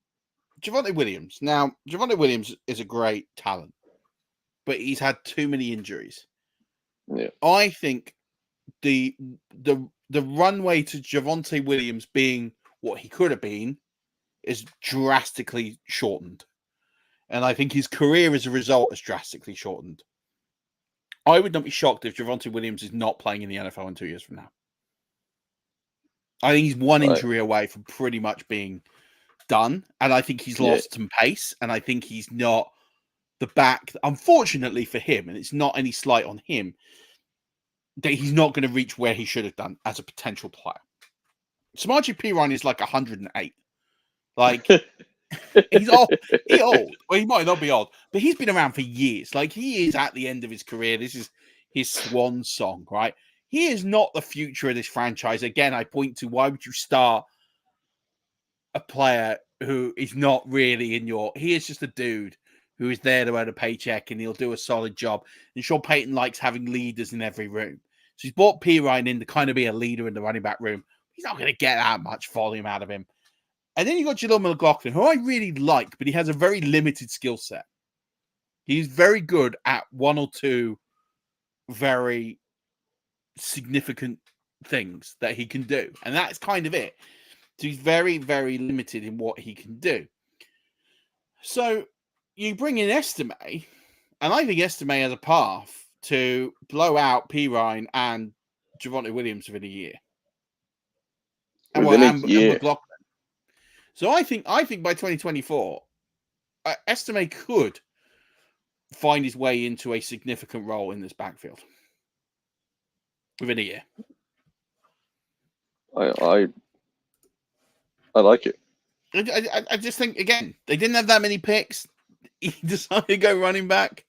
Javonte Williams. Now, Javonte Williams is a great talent, but he's had too many injuries. Yeah. I think the runway to Javonte Williams being what he could have been is drastically shortened. And I think his career as a result is drastically shortened. I would not be shocked if Javonte Williams is not playing in the NFL in 2 years from now. I think he's one injury away from pretty much being done. And I think he's lost some pace. And I think he's not the back, unfortunately for him, and it's not any slight on him, that he's not going to reach where he should have done as a potential player. Samaje Perine is like 108. Like, he's old. Well, he might not be old, but he's been around for years. Like, he is at the end of his career. This is his swan song, right? He is not the future of this franchise. Again, I point to, why would you start a player who is not really in your... He is just a dude who is there to earn a paycheck, and he'll do a solid job. And Sean Payton likes having leaders in every room. So he's brought Perine in to kind of be a leader in the running back room. He's not going to get that much volume out of him. And then you got Jaleel McLaughlin, who I really like, but he has a very limited skill set. He's very good at one or two very significant things that he can do. And that's kind of it. So he's very, very limited in what he can do. So you bring in Estime, and I think Estime has a path to blow out Pirine and Javonte Williams within a year. And McLaughlin. So I think by 2024, Estime could find his way into a significant role in this backfield within a year. I like it. I just think, again, they didn't have that many picks. He decided to go running back.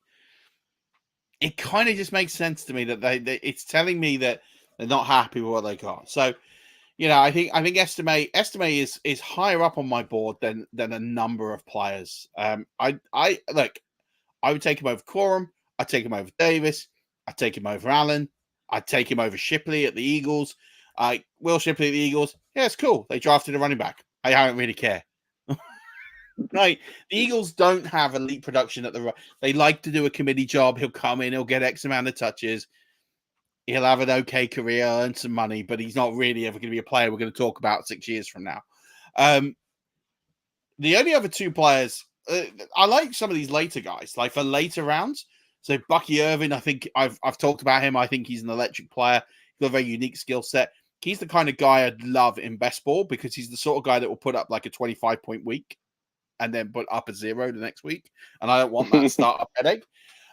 It kind of just makes sense to me that it's telling me that they're not happy with what they got. So, I think Estime is higher up on my board than a number of players. I would take him over Corum. I'd take him over Davis. I'd take him over Allen. I'd take him over Shipley at the Eagles. Will Shipley at the Eagles. Yeah, it's cool. They drafted a running back. I don't really care. Right. The Eagles don't have elite production at the they like to do a committee job. He'll come in, he'll get X amount of touches. He'll have an okay career, earn some money, but he's not really ever going to be a player we're going to talk about 6 years from now. The only other two players, I like some of these later guys, like for later rounds. So Bucky Irvin, I think I've talked about him. I think he's an electric player. He's got a very unique skill set. He's the kind of guy I'd love in best ball because he's the sort of guy that will put up like a 25-point week and then put up a 0 the next week. And I don't want that startup headache.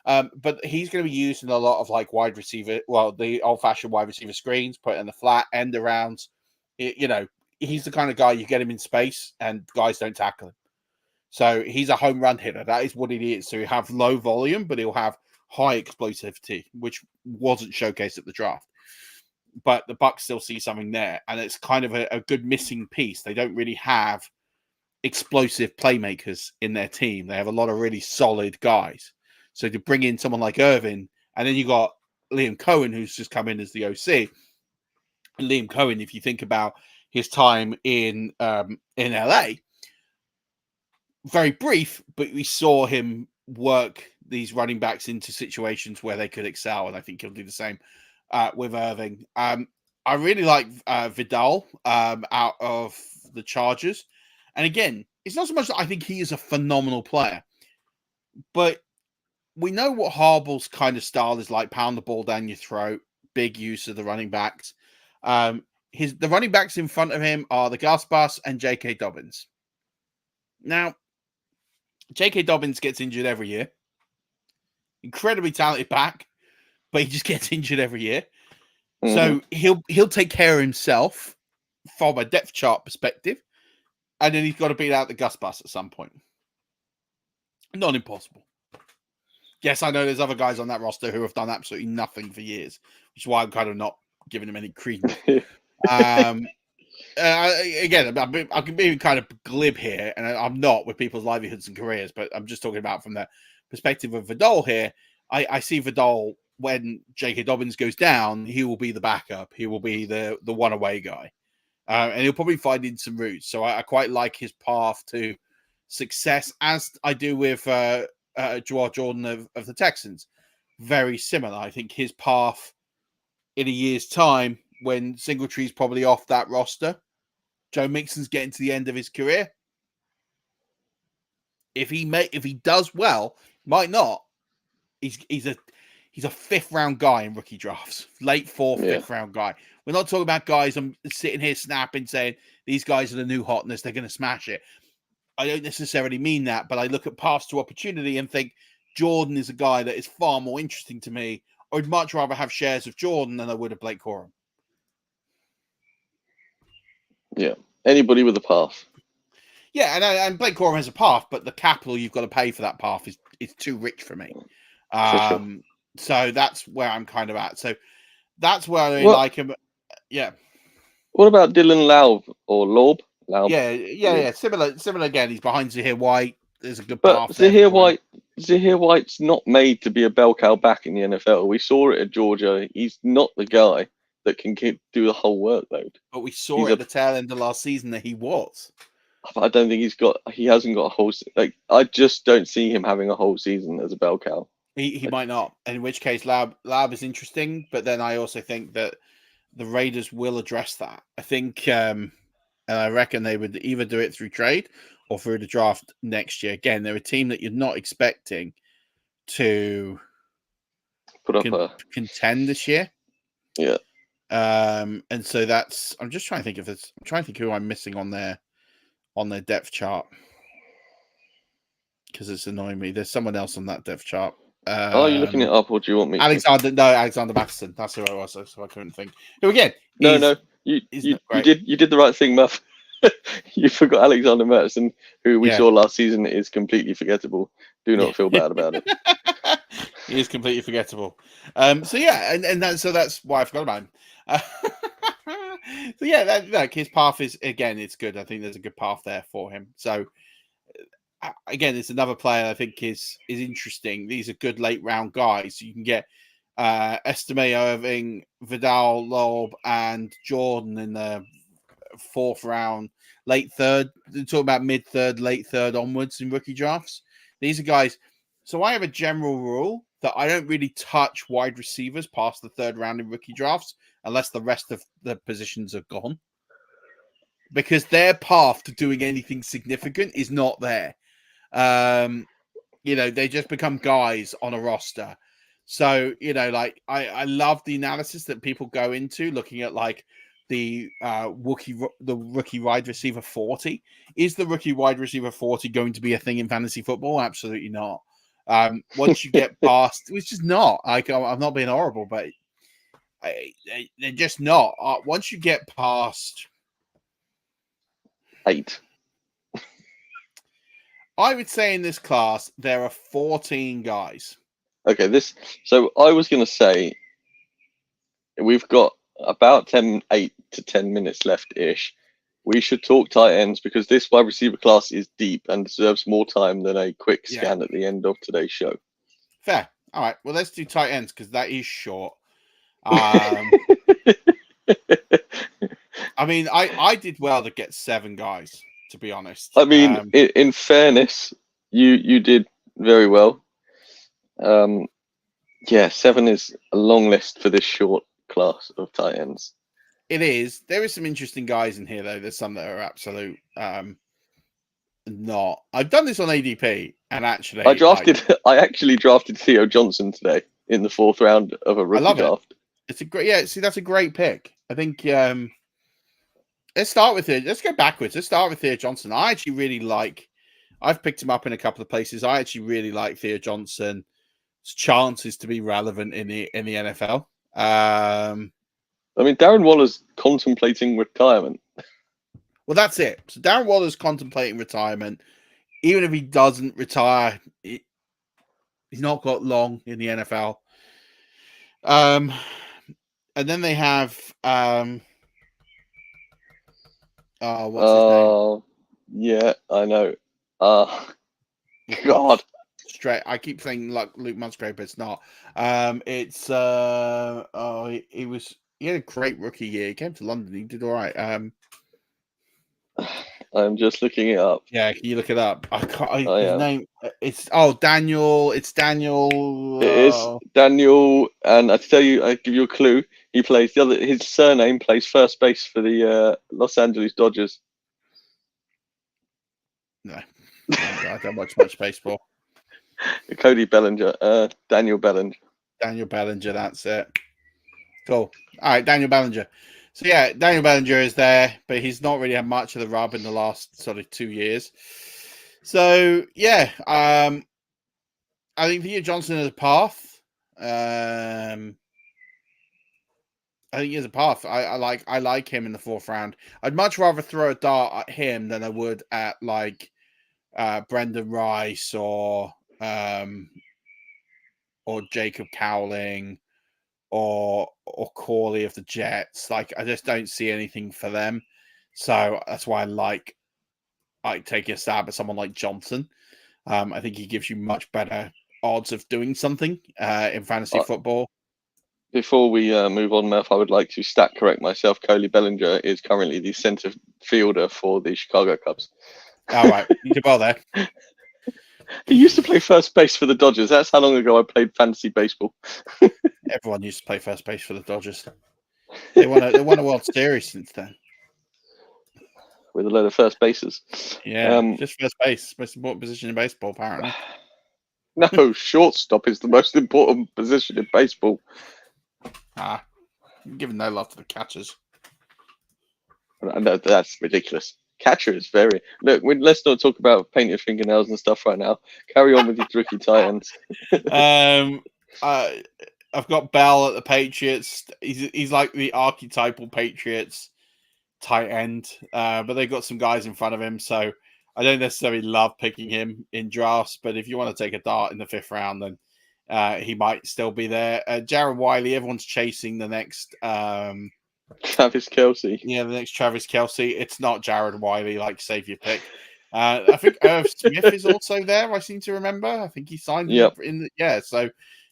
But he's going to be used in a lot of like wide receiver, the old-fashioned wide receiver screens, put in the flat, end arounds. He's the kind of guy you get him in space and guys don't tackle him. So he's a home run hitter. That is what it is. So he'll have low volume, but he'll have high explosivity, which wasn't showcased at the draft. But the Bucs still see something there, and it's kind of a good missing piece. They don't really have explosive playmakers in their team. They have a lot of really solid guys. So to bring in someone like Irvin, and then you got Liam Cohen, who's just come in as the OC. And Liam Cohen, if you think about his time in LA, very brief, but we saw him work these running backs into situations where they could excel, and I think he'll do the same with Irving. I really like Vidal out of the Chargers. And again, it's not so much that I think he is a phenomenal player, but we know what Harbaugh's kind of style is like, pound the ball down your throat, big use of the running backs. The running backs in front of him are the Gus Bus and J.K. Dobbins. Now, J.K. Dobbins gets injured every year. Incredibly talented back, but he just gets injured every year. Mm-hmm. So he'll take care of himself from a depth chart perspective, and then he's got to beat out the Gus Bus at some point. Not impossible. Yes, I know there's other guys on that roster who have done absolutely nothing for years, which is why I'm kind of not giving them any credence. Again, I can be kind of glib here, and I'm not with people's livelihoods and careers, but I'm just talking about from the perspective of Vidal here. I see Vidal, when J.K. Dobbins goes down, he will be the backup. He will be the one-away guy. And he'll probably find in some routes. So I quite like his path to success, as I do with Jawar Jordan of the Texans. Very similar. I think his path in a year's time, when Singletary's probably off that roster, Joe Mixon's getting to the end of his career. If he does well, might not. He's a fifth round guy in rookie drafts, late fourth, fifth round guy. We're not talking about guys I'm sitting here snapping saying these guys are the new hotness, they're going to smash it. I don't necessarily mean that, but I look at paths to opportunity and think Jordan is a guy that is far more interesting to me. I would much rather have shares of Jordan than I would of Blake Corum. Yeah, anybody with a path. Yeah, and Blake Corum has a path, but the capital you've got to pay for that path is too rich for me. Sure. So that's where I'm kind of at. So that's where I really like him. Yeah. What about Dylan Laub or Laub? Laub? Yeah. Similar again. He's behind Zahir White. There's a good path. But Zahir White's not made to be a bell cow back in the NFL. We saw it at Georgia. He's not the guy. that can do the whole workload. But we saw at the tail end of last season that he was. I don't think he hasn't got a whole, like, I just don't see him having a whole season as a bell cow. He might not, in which case Lab is interesting, but then I also think that the Raiders will address that. I think, and I reckon they would either do it through trade or through the draft next year. Again, they're a team that you're not expecting to put up contend this year. Yeah. And so that's, I'm just trying to think of this. I'm trying to think who I'm missing on their depth chart, because it's annoying me. There's someone else on that depth chart. Are you looking it up, or do you want me? Alexander Matheson. That's who I was. So I couldn't think. Who again? No. You did the right thing, Murf. You forgot Alexander Matheson, who we saw last season is completely forgettable. Do not feel bad about it. He is completely forgettable. So yeah, and that's why I forgot about him. So yeah, like his path is, again, it's good. I think there's a good path there for him. So again, it's another player I think is interesting. These are good late round guys. You can get Estime Irving, Vidal Loeb, and Jordan in the 4th round, late 3rd. They're talking about mid 3rd, late 3rd onwards in rookie drafts. These are guys. So I have a general rule that I don't really touch wide receivers past the 3rd round in rookie drafts unless the rest of the positions are gone, because their path to doing anything significant is not there. They just become guys on a roster. So, like I love the analysis that people go into looking at like the rookie wide receiver 40. Is the rookie wide receiver 40 going to be a thing in fantasy football? Absolutely not. Once you get past, it's just not. Like, I'm not being horrible, but they're just not. Once you get past 8, I would say in this class there are 14 guys. Okay, so I was going to say we've got about 8 to 10 minutes left-ish. We should talk tight ends, because this wide receiver class is deep and deserves more time than a quick scan at the end of today's show. Fair. All right. Well, let's do tight ends, because that is short. I mean, I did well to get 7 guys, to be honest. I mean, in fairness, you did very well. 7 is a long list for this short class of tight ends. It is. There is some interesting guys in here, though. There's some that are absolute not. I've done this on ADP, and actually, I actually drafted Theo Johnson today in the 4th round of a rookie draft. It's a great. Yeah, see, that's a great pick. I think. Let's start with it. Let's go backwards. Let's start with Theo Johnson. I actually really like. I've picked him up in a couple of places. I actually really like Theo Johnson's chances to be relevant in the NFL. I mean, Darren Waller's contemplating retirement. Well, that's it. So Darren Waller's contemplating retirement. Even if he doesn't retire, he's not got long in the NFL. And then they have what's his name? Yeah, I know. God. Straight. I keep saying like Luke Musgrave, but it's not. It's he had a great rookie year. He came to London. He did all right. I'm just looking it up. Yeah, can you look it up? I can't. His name. Daniel. It's Daniel. It is Daniel, and I give you a clue. He plays his surname plays first base for the Los Angeles Dodgers. No, I don't watch much baseball. Cody Bellinger. Daniel Bellinger. Daniel Bellinger. That's it. Cool. All right, Daniel Bellinger. So yeah, Daniel Bellinger is there, but he's not really had much of the rub in the last sort of 2 years. So yeah, I think Theo Johnson has a path. I think he has a path. I like him in the 4th round. I'd much rather throw a dart at him than I would at like Brendan Rice or Jacob Cowling or Corley of the Jets. Like, I just don't see anything for them. So that's why I like taking a stab at someone like Johnson. I think he gives you much better odds of doing something in fantasy football. Before we move on, Murph, I would like to stat correct myself. Coley Bellinger is currently the centre fielder for the Chicago Cubs. All right, you did well there. He used to play first base for the Dodgers. That's how long ago I played fantasy baseball. Everyone used to play first base for the Dodgers. They won a World Series since then. With a load of first bases. Yeah, just first base, most important position in baseball, apparently. No, shortstop is the most important position in baseball. I'm giving no love to the catchers. No, that's ridiculous. Catcher is very... Look, let's not talk about painted fingernails and stuff right now. Carry on with your rookie tight ends. I've got Bell at the Patriots. He's like the archetypal Patriots tight end, but they've got some guys in front of him, so I don't necessarily love picking him in drafts, but if you want to take a dart in the 5th round, then he might still be there. Jared Wiley, everyone's chasing the next... Travis Kelce. Yeah, the next Travis Kelce. It's not Jared Wiley, like save your pick. I think Irv Smith is also there. I seem to remember. I think he signed. Yep. So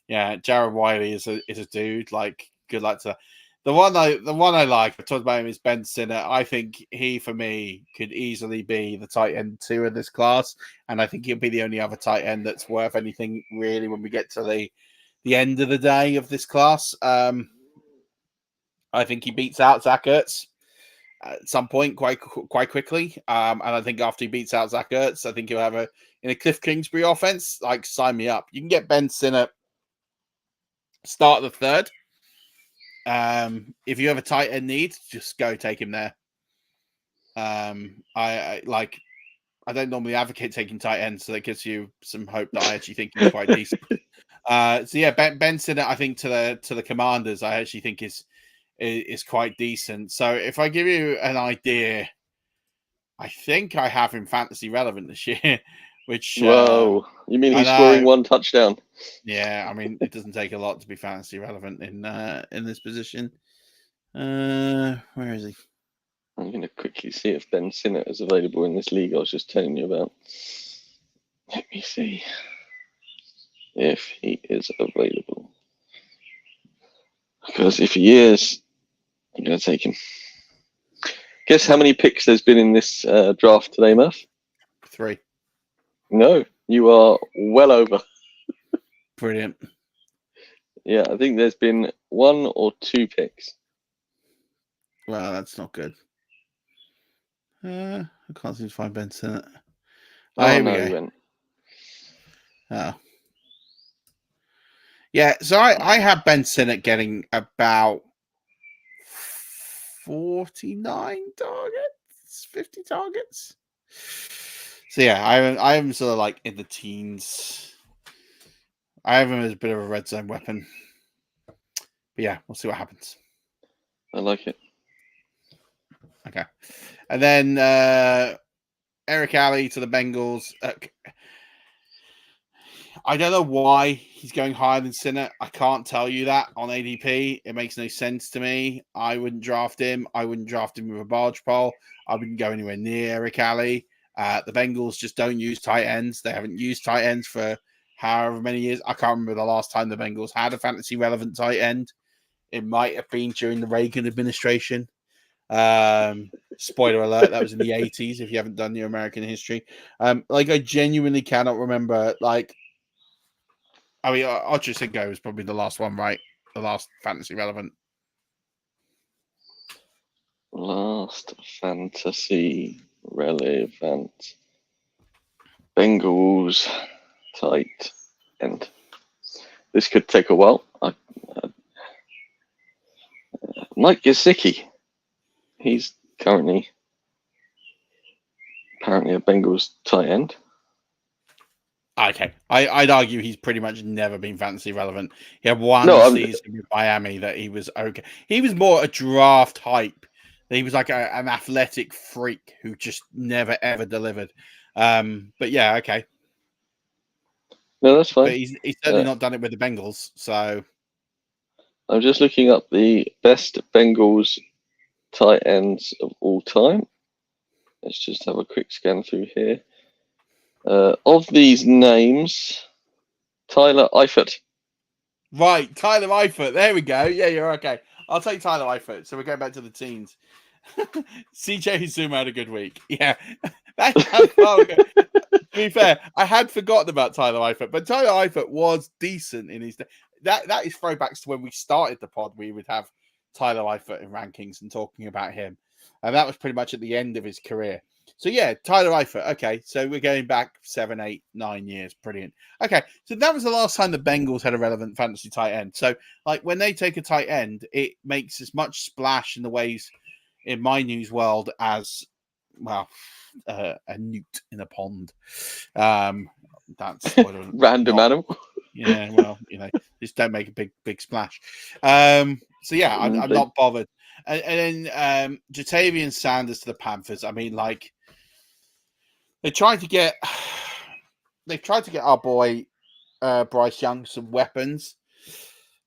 Jared Wiley is a dude. Like, good luck to that. The one I like. I talked about him is Ben Sinnott. I think he, for me, could easily be the tight end 2 in this class, and I think he'll be the only other tight end that's worth anything really when we get to the end of the day of this class. I think he beats out Zach Ertz at some point quite quickly. And I think after he beats out Zach Ertz, I think he'll have in a Cliff Kingsbury offense. Like, sign me up. You can get Ben Sinnott start the 3rd. If you have a tight end need, just go take him there. I don't normally advocate taking tight ends, so that gives you some hope that I actually think he's quite decent. Ben Sinnott, I think to the Commanders, I actually think is quite decent. So if I give you an idea, I think I have him fantasy relevant this year, which... Whoa. You mean he's scoring 1 touchdown? Yeah, I mean, it doesn't take a lot to be fantasy relevant in this position. Where is he? I'm going to quickly see if Ben Sinnott is available in this league I was just telling you about. Let me see if he is available. Because if he is, I'm going to take him. Guess how many picks there's been in this draft today, Murph? 3. No, you are well over. Brilliant. Yeah, I think there's been 1 or 2 picks. Well, that's not good. I can't seem to find Ben Sinnott. Oh, no, he went. Oh. Yeah, so I have Ben Sinnott getting about 49 targets, 50 targets. So yeah, I have him sort of like in the teens. I have him as a bit of a red zone weapon. But yeah, we'll see what happens. I like it. Okay. And then Eric Alley to the Bengals. I don't know why he's going higher than Sinnott. I can't tell you that on ADP. It makes no sense to me. I wouldn't draft him. I wouldn't draft him with a barge pole. I wouldn't go anywhere near Eric Alley. The Bengals just don't use tight ends. They haven't used tight ends for however many years. I can't remember the last time the Bengals had a fantasy relevant tight end. It might have been during the Reagan administration. Spoiler alert, that was in the 80s if you haven't done your American history. I genuinely cannot remember. I mean, Ochocinco was probably the last one, right? The last fantasy relevant. Last fantasy relevant Bengals tight end. This could take a while. Mike Gesicki. He's currently apparently a Bengals tight end. Okay. I'd argue he's pretty much never been fantasy relevant. He had one season with Miami that he was okay. He was more a draft hype. He was like an athletic freak who just never, ever delivered. But yeah, okay. No, that's fine. But he's certainly not done it with the Bengals. So I'm just looking up the best Bengals tight ends of all time. Let's just have a quick scan through here. Of these names, Tyler Eifert. Right, Tyler Eifert. There we go. Yeah, you're okay. I'll take Tyler Eifert. So we're going back to the teens. CJ Zuma had a good week. Yeah, that's how far we go. To be fair, I had forgotten about Tyler Eifert, but Tyler Eifert was decent in his day. That is throwbacks to when we started the pod. We would have Tyler Eifert in rankings and talking about him, and that was pretty much at the end of his career. So yeah, Tyler Eifert. Okay, so we're going back 7, 8, 9 years. Brilliant. Okay, so that was the last time the Bengals had a relevant fantasy tight end. So like when they take a tight end, it makes as much splash in the ways in my news world as well a newt in a pond. That's Random animal. Yeah, well, just don't make a big splash. So yeah, I'm not bothered. And then Jatavian Sanders to the Panthers. I mean, like they've tried to get our boy Bryce Young some weapons.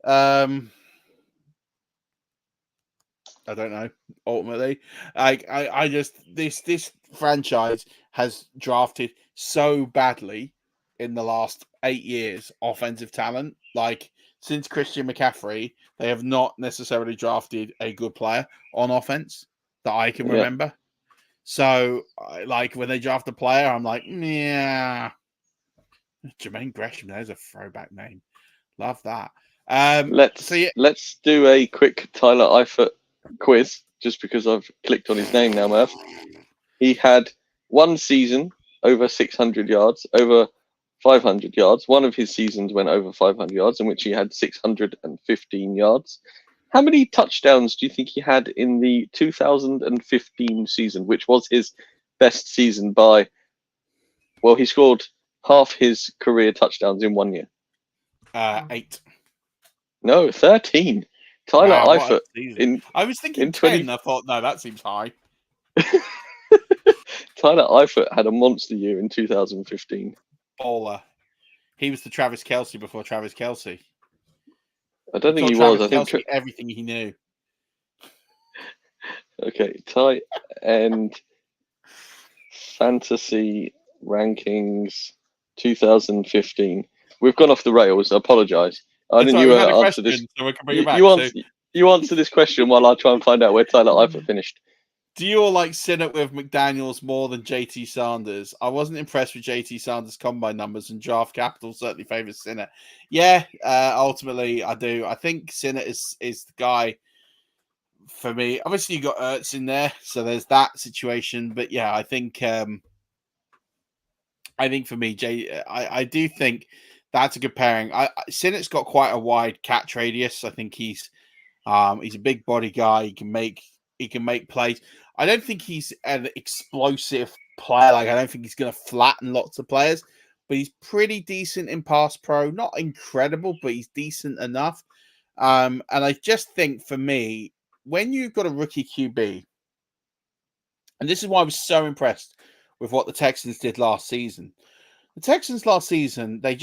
I don't know. Ultimately, I just this franchise has drafted so badly in the last 8 years offensive talent. Like since Christian McCaffrey, they have not necessarily drafted a good player on offense that I can remember. So, like when they draft a player, I'm like, yeah, Jermaine Gresham. There's a throwback name. Love that. Let's do a quick Tyler Eifert quiz, just because I've clicked on his name now, Murf. He had one season over 600 yards, over 500 yards. One of his seasons went over 500 yards, in which he had 615 yards. How many touchdowns do you think he had in the 2015 season, which was his best season by, well, he scored half his career touchdowns in 1 year? 8. No, 13. Tyler Eifert. I was thinking 10. I thought, no, that seems high. Tyler Eifert had a monster year in 2015. Baller. He was the Travis Kelce before Travis Kelce. I don't think he was. I think everything he knew. Okay, tight end fantasy rankings 2015. We've gone off the rails. I apologise. I didn't you answer this. So we can bring it back. You answer this question while I try and find out where Tyler Eifert finished. Do you all like Sinnott with McDaniels more than JT Sanders? I wasn't impressed with JT Sanders' combine numbers, and draft capital certainly favours Sinnott. Yeah, ultimately I do. I think Sinnott is the guy for me. Obviously you got Ertz in there, so there's that situation. But yeah, I think for me, I do think that's a good pairing. Sinnott's got quite a wide catch radius. I think he's a big body guy. He can make plays. I don't think he's an explosive player. Like I don't think he's going to flatten lots of players, but he's pretty decent in pass pro. Not incredible, but he's decent enough. And I just think for me, when you've got a rookie QB, and this is why I was so impressed with what the Texans did last season. The Texans last season, they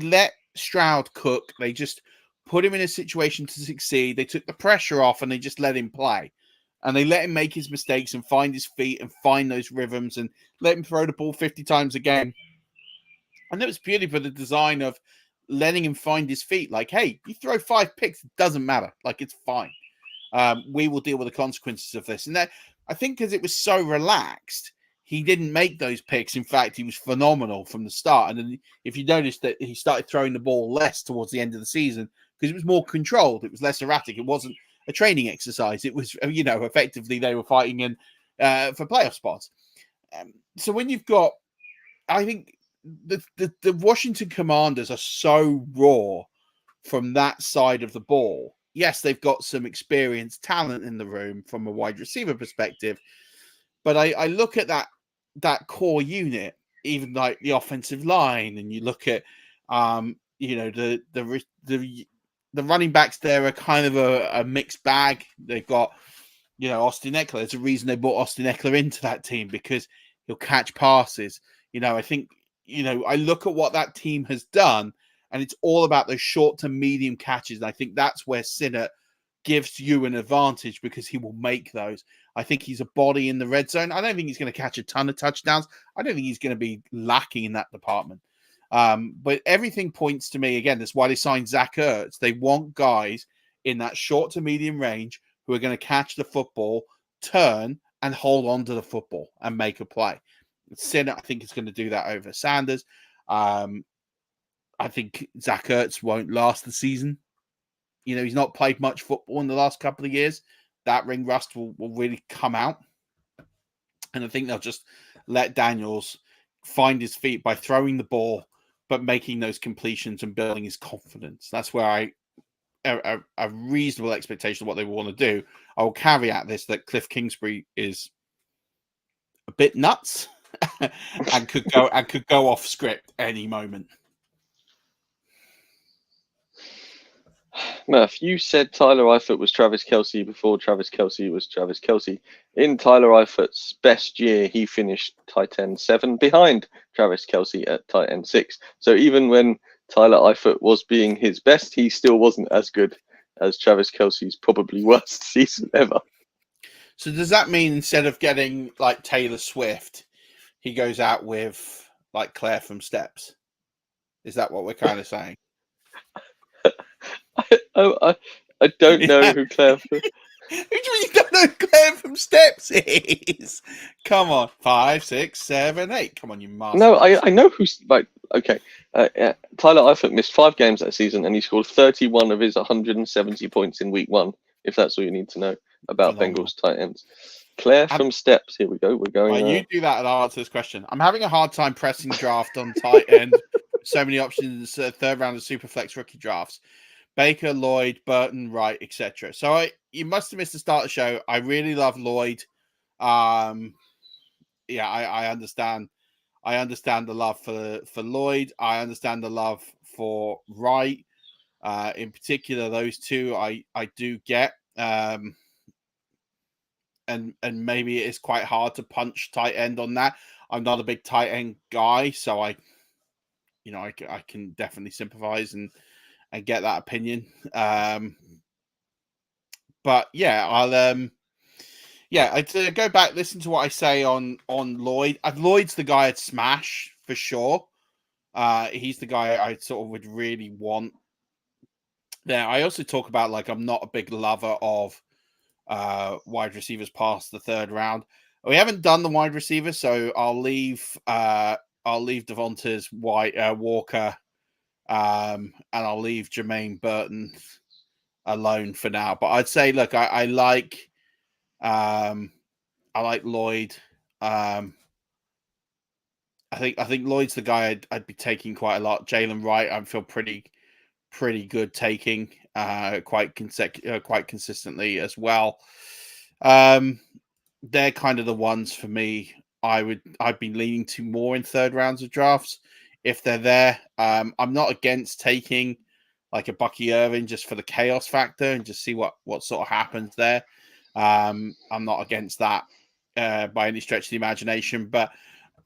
let Stroud cook. They just put him in a situation to succeed. They took the pressure off and they just let him play. And they let him make his mistakes and find his feet and find those rhythms and let him throw the ball 50 times a game. And that was purely for the design of letting him find his feet. Like, hey, you throw 5 picks, it doesn't matter. Like, it's fine. We will deal with the consequences of this. And that, I think because it was so relaxed, he didn't make those picks. In fact, he was phenomenal from the start. And then if you notice that he started throwing the ball less towards the end of the season because it was more controlled. It was less erratic. It wasn't a training exercise. It was, effectively they were fighting in for playoff spots. So when you've got, I think the Washington Commanders are so raw from that side of the ball. Yes, they've got some experienced talent in the room from a wide receiver perspective, but I look at that core unit, even like the offensive line, and you look at the running backs there are kind of a mixed bag. They've got, Austin Eckler. There's a reason they brought Austin Eckler into that team because he'll catch passes. I think, I look at what that team has done and it's all about those short to medium catches. And I think that's where Sinnott gives you an advantage because he will make those. I think he's a body in the red zone. I don't think he's going to catch a ton of touchdowns. I don't think he's going to be lacking in that department. But everything points to me, again, that's why they signed Zach Ertz. They want guys in that short to medium range who are going to catch the football, turn, and hold on to the football and make a play. Sinner, I think, is going to do that over Sanders. I think Zach Ertz won't last the season. He's not played much football in the last couple of years. That ring rust will really come out. And I think they'll just let Daniels find his feet by throwing the ball, but making those completions and building his confidence. That's where a reasonable expectation of what they want to do. I will caveat this that Cliff Kingsbury is a bit nuts and could go off script any moment. Murf, you said Tyler Eifert was Travis Kelce before Travis Kelce was Travis Kelce. In Tyler Eifert's best year, he finished tight end 7 behind Travis Kelce at tight end 6. So even when Tyler Eifert was being his best, he still wasn't as good as Travis Kelce's probably worst season ever. So does that mean instead of getting like Taylor Swift, he goes out with like Claire from Steps? Is that what we're kind of saying? I don't know who Claire. Who do you mean you don't know who Claire from Steps is? Come on, 5, 6, 7, 8. Come on, you master. No, I know who's like. Okay, Tyler Eifert missed 5 games that season, and he scored 31 of his 170 points in week 1. If that's all you need to know about Bengals tight ends. Claire from Steps. Here we go. We're going. Right, you do that, and I'll answer this question. I'm having a hard time pressing draft on tight end. So many options. Third round of Superflex rookie drafts. Baker, Lloyd, Burton, Wright, etc. So you must have missed the start of the show. I really love Lloyd. I understand. I understand the love for Lloyd. I understand the love for Wright. In particular, those two I do get. And maybe it is quite hard to punch tight end on that. I'm not a big tight end guy, so I can definitely sympathize and get that opinion. But yeah, I'd go back, listen to what I say on Lloyd. Lloyd's the guy I'd smash for sure. He's the guy I sort of would really want there. I also talk about like I'm not a big lover of wide receivers past the 3rd round. We haven't done the wide receivers, so I'll leave Devonta's Walker. And I'll leave Jermaine Burton alone for now. But I'd say, look, I like Lloyd. I think Lloyd's the guy I'd be taking quite a lot. Jalen Wright, I feel pretty good taking quite consistently as well. They're kind of the ones for me. I'd be leaning to more in 3rd rounds of drafts. If they're there, I'm not against taking like a Bucky Irving just for the chaos factor and just see what sort of happens there. I'm not against that by any stretch of the imagination. But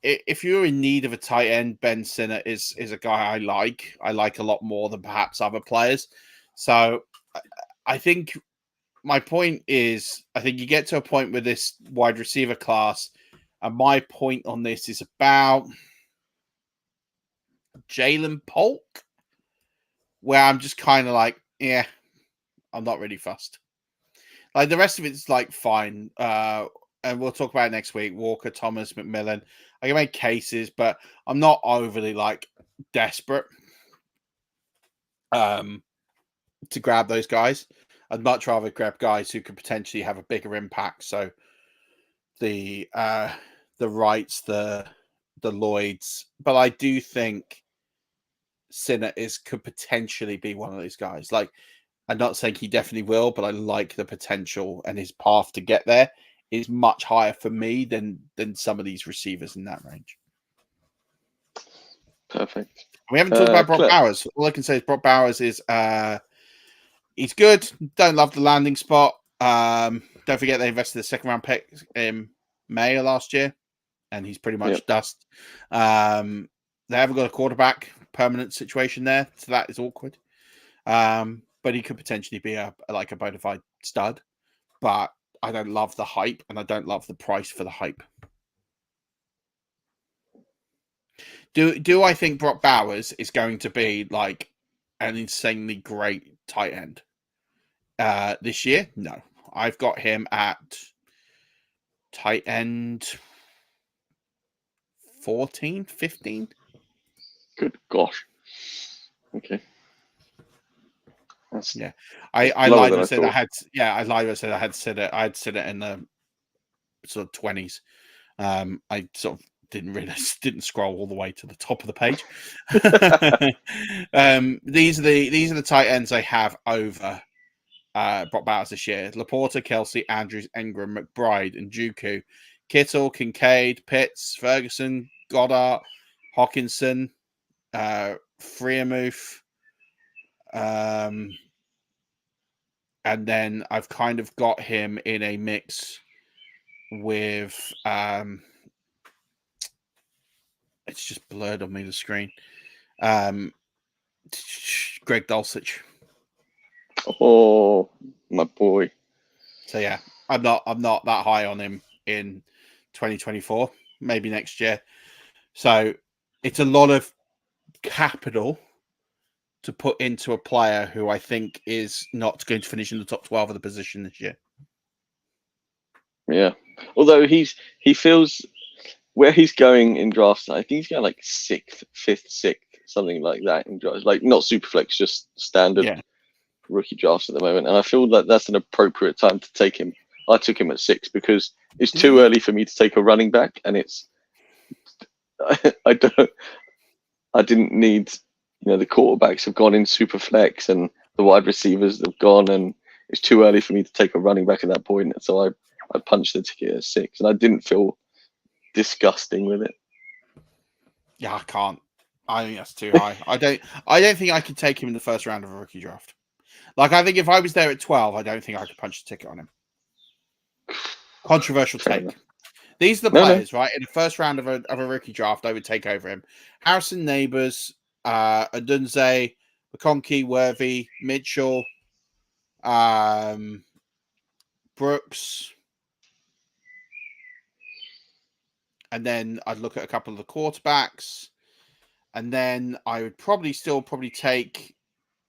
if you're in need of a tight end, Ben Sinnott is a guy I like. I like a lot more than perhaps other players. So I think my point is, I think you get to a point with this wide receiver class, and my point on this is about Jalen Polk, where I'm just kind of like, yeah, I'm not really fussed. Like the rest of it's like fine. And we'll talk about it next week. Walker, Thomas, McMillan. I can make cases, but I'm not overly like desperate to grab those guys. I'd much rather grab guys who could potentially have a bigger impact. So the Wrights, the Lloyds, but I do think Sinner could potentially be one of those guys. Like, I'm not saying he definitely will, but I like the potential, and his path to get there is much higher for me than some of these receivers in that range. Perfect. We haven't talked about Brock Bowers. All I can say is Brock Bowers is he's good. Don't love the landing spot. Don't forget they invested the 2nd round pick in May of last year, and he's pretty much dust. They haven't got a quarterback permanent situation there, so that is awkward. But he could potentially be a bona fide stud. But I don't love the hype, and I don't love the price for the hype. Do I think Brock Bowers is going to be like an insanely great tight end this year? No. I've got him at tight end 14, 15. Good gosh. Okay. Yeah. I lower lied than and I said I thought. had I lied and said I had said it. I'd said it in the sort of 20s. I sort of didn't scroll all the way to the top of the page. These are the tight ends I have over Brock Bowers this year: Laporta, Kelsey, Andrews, Engram, McBride, and Juku, Kittle, Kincaid, Pitts, Ferguson, Goddard, Hawkinson, Freiermuth, and then I've kind of got him in a mix with it's just blurred on me the screen. Greg Dulcich. Oh, my boy. So yeah, I'm not that high on him in 2024. Maybe next year. So it's a lot of capital to put into a player who I think is not going to finish in the top 12 of the position this year. Yeah. Although he feels where he's going in drafts, I think he's going like 6th, 5th, 6th, something like that in drafts. Like not Superflex, just standard rookie drafts at the moment. And I feel like that's an appropriate time to take him. I took him at 6 because it's too early for me to take a running back, and it's I didn't need, the quarterbacks have gone in Superflex and the wide receivers have gone, and it's too early for me to take a running back at that point. So I punched the ticket at 6, and I didn't feel disgusting with it. Yeah, I can't. I think that's too high. I don't think I could take him in the first round of a rookie draft. Like, I think if I was there at 12, I don't think I could punch the ticket on him. Controversial Fair take. enough. These are the players, right? In the first round of a rookie draft, I would take over him. Harrison Neighbors, Adunze, McConkey, Worthy, Mitchell, Brooks. And then I'd look at a couple of the quarterbacks. And then I would probably take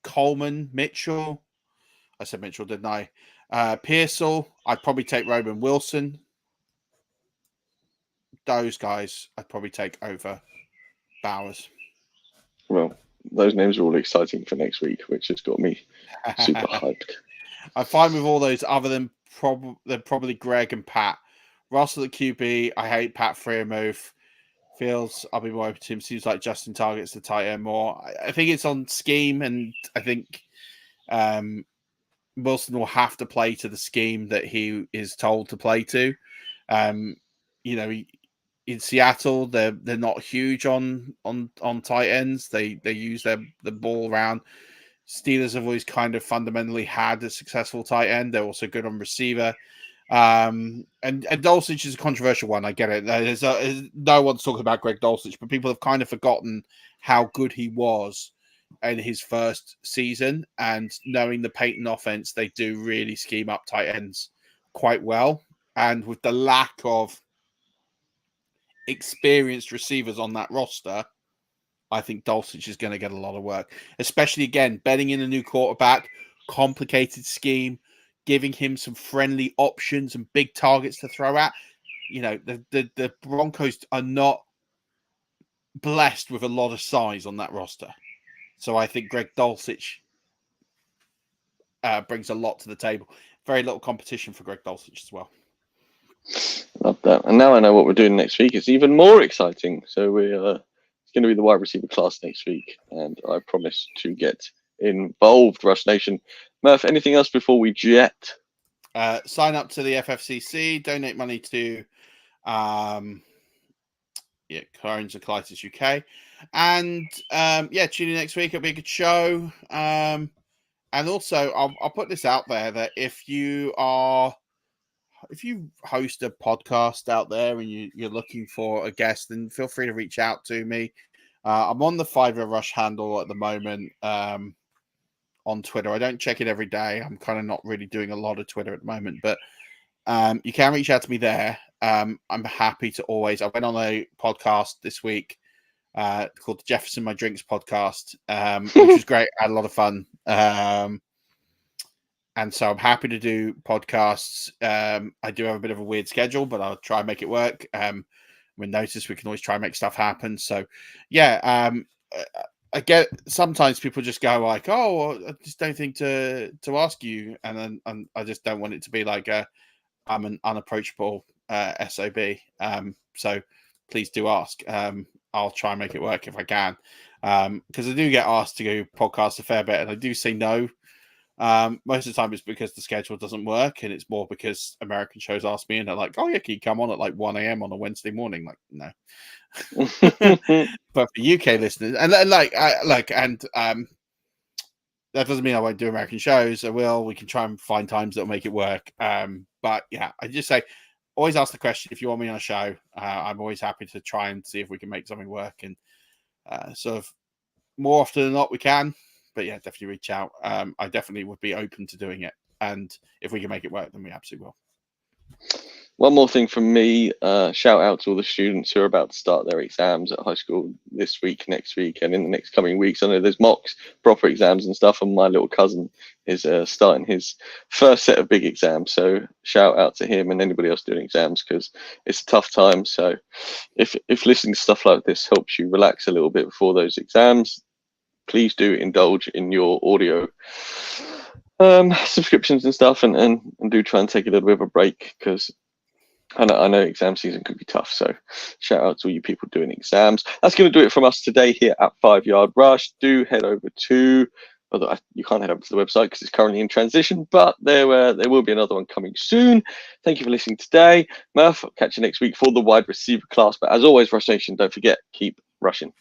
Coleman, Mitchell. I said Mitchell, didn't I? Pearsall. I'd probably take Roman Wilson. Those guys I'd probably take over Bowers. Well, those names are all exciting for next week, which has got me super hyped. I'm fine with all those other than probably Greg and Pat. Russell at QB. I hate Pat Freiermuth. Feels I'll be more open to him. Seems like Justin targets the tight end more. I think it's on scheme, and I think Wilson will have to play to the scheme that he is told to play to. In Seattle, they're not huge on tight ends. They use the ball around. Steelers have always kind of fundamentally had a successful tight end. They're also good on receiver. And Dulcich is a controversial one. I get it. There's no one's talking about Greg Dulcich, but people have kind of forgotten how good he was in his first season. And knowing the Peyton offense, they do really scheme up tight ends quite well. And with the lack of experienced receivers on that roster, I think Dulcich is going to get a lot of work, especially again, betting in a new quarterback, complicated scheme, giving him some friendly options and big targets to throw at. The Broncos are not blessed with a lot of size on that roster. So I think Greg Dulcich brings a lot to the table. Very little competition for Greg Dulcich as well. Love that. And now I know what we're doing next week. It's even more exciting. So it's going to be the wide receiver class next week. And I promise to get involved, Rush Nation. Murph, anything else before we jet? Sign up to the FFCC, donate money to Crohn's and Colitis UK. And tune in next week. It'll be a good show. And also, I'll put this out there that if you host a podcast out there and you're looking for a guest, then feel free to reach out to me. I'm on the Fiverr Rush handle at the moment on Twitter. I don't check it every day. I'm kind of not really doing a lot of Twitter at the moment, but you can reach out to me there. I'm happy to always. I went on a podcast this week called the Jefferson My Drinks podcast, which was great. I had a lot of fun. And so I'm happy to do podcasts. I do have a bit of a weird schedule, but I'll try and make it work. We notice we can always try and make stuff happen. So, yeah, I get sometimes people just go like, "Oh, I just don't think to ask you," and then I just don't want it to be like I'm an unapproachable SOB. So please do ask. I'll try and make it work if I can, because I do get asked to go podcast a fair bit, and I do say no. Most of the time it's because the schedule doesn't work, and it's more because American shows ask me and they're like, "Oh yeah, can you come on at like 1 a.m. on a Wednesday morning?" Like, no. But for UK listeners, and that doesn't mean I won't do American shows. I will. We can try and find times that'll make it work. But yeah, I just say always ask the question if you want me on a show. I'm always happy to try and see if we can make something work, and sort of more often than not we can. But yeah, definitely reach out. I definitely would be open to doing it. And if we can make it work, then we absolutely will. One more thing from me, shout out to all the students who are about to start their exams at high school this week, next week, and in the next coming weeks. I know there's mocks, proper exams and stuff, and my little cousin is starting his first set of big exams. So shout out to him and anybody else doing exams, because it's a tough time. So if listening to stuff like this helps you relax a little bit before those exams, please do indulge in your audio subscriptions and stuff, and do try and take a little bit of a break, because I know exam season could be tough. So shout out to all you people doing exams. That's going to do it from us today here at 5 Yard Rush. Do head over to, although you can't head over to the website because it's currently in transition, but there will be another one coming soon. Thank you for listening today. Murf, I'll catch you next week for the wide receiver class. But as always, Rush Nation, don't forget, keep rushing.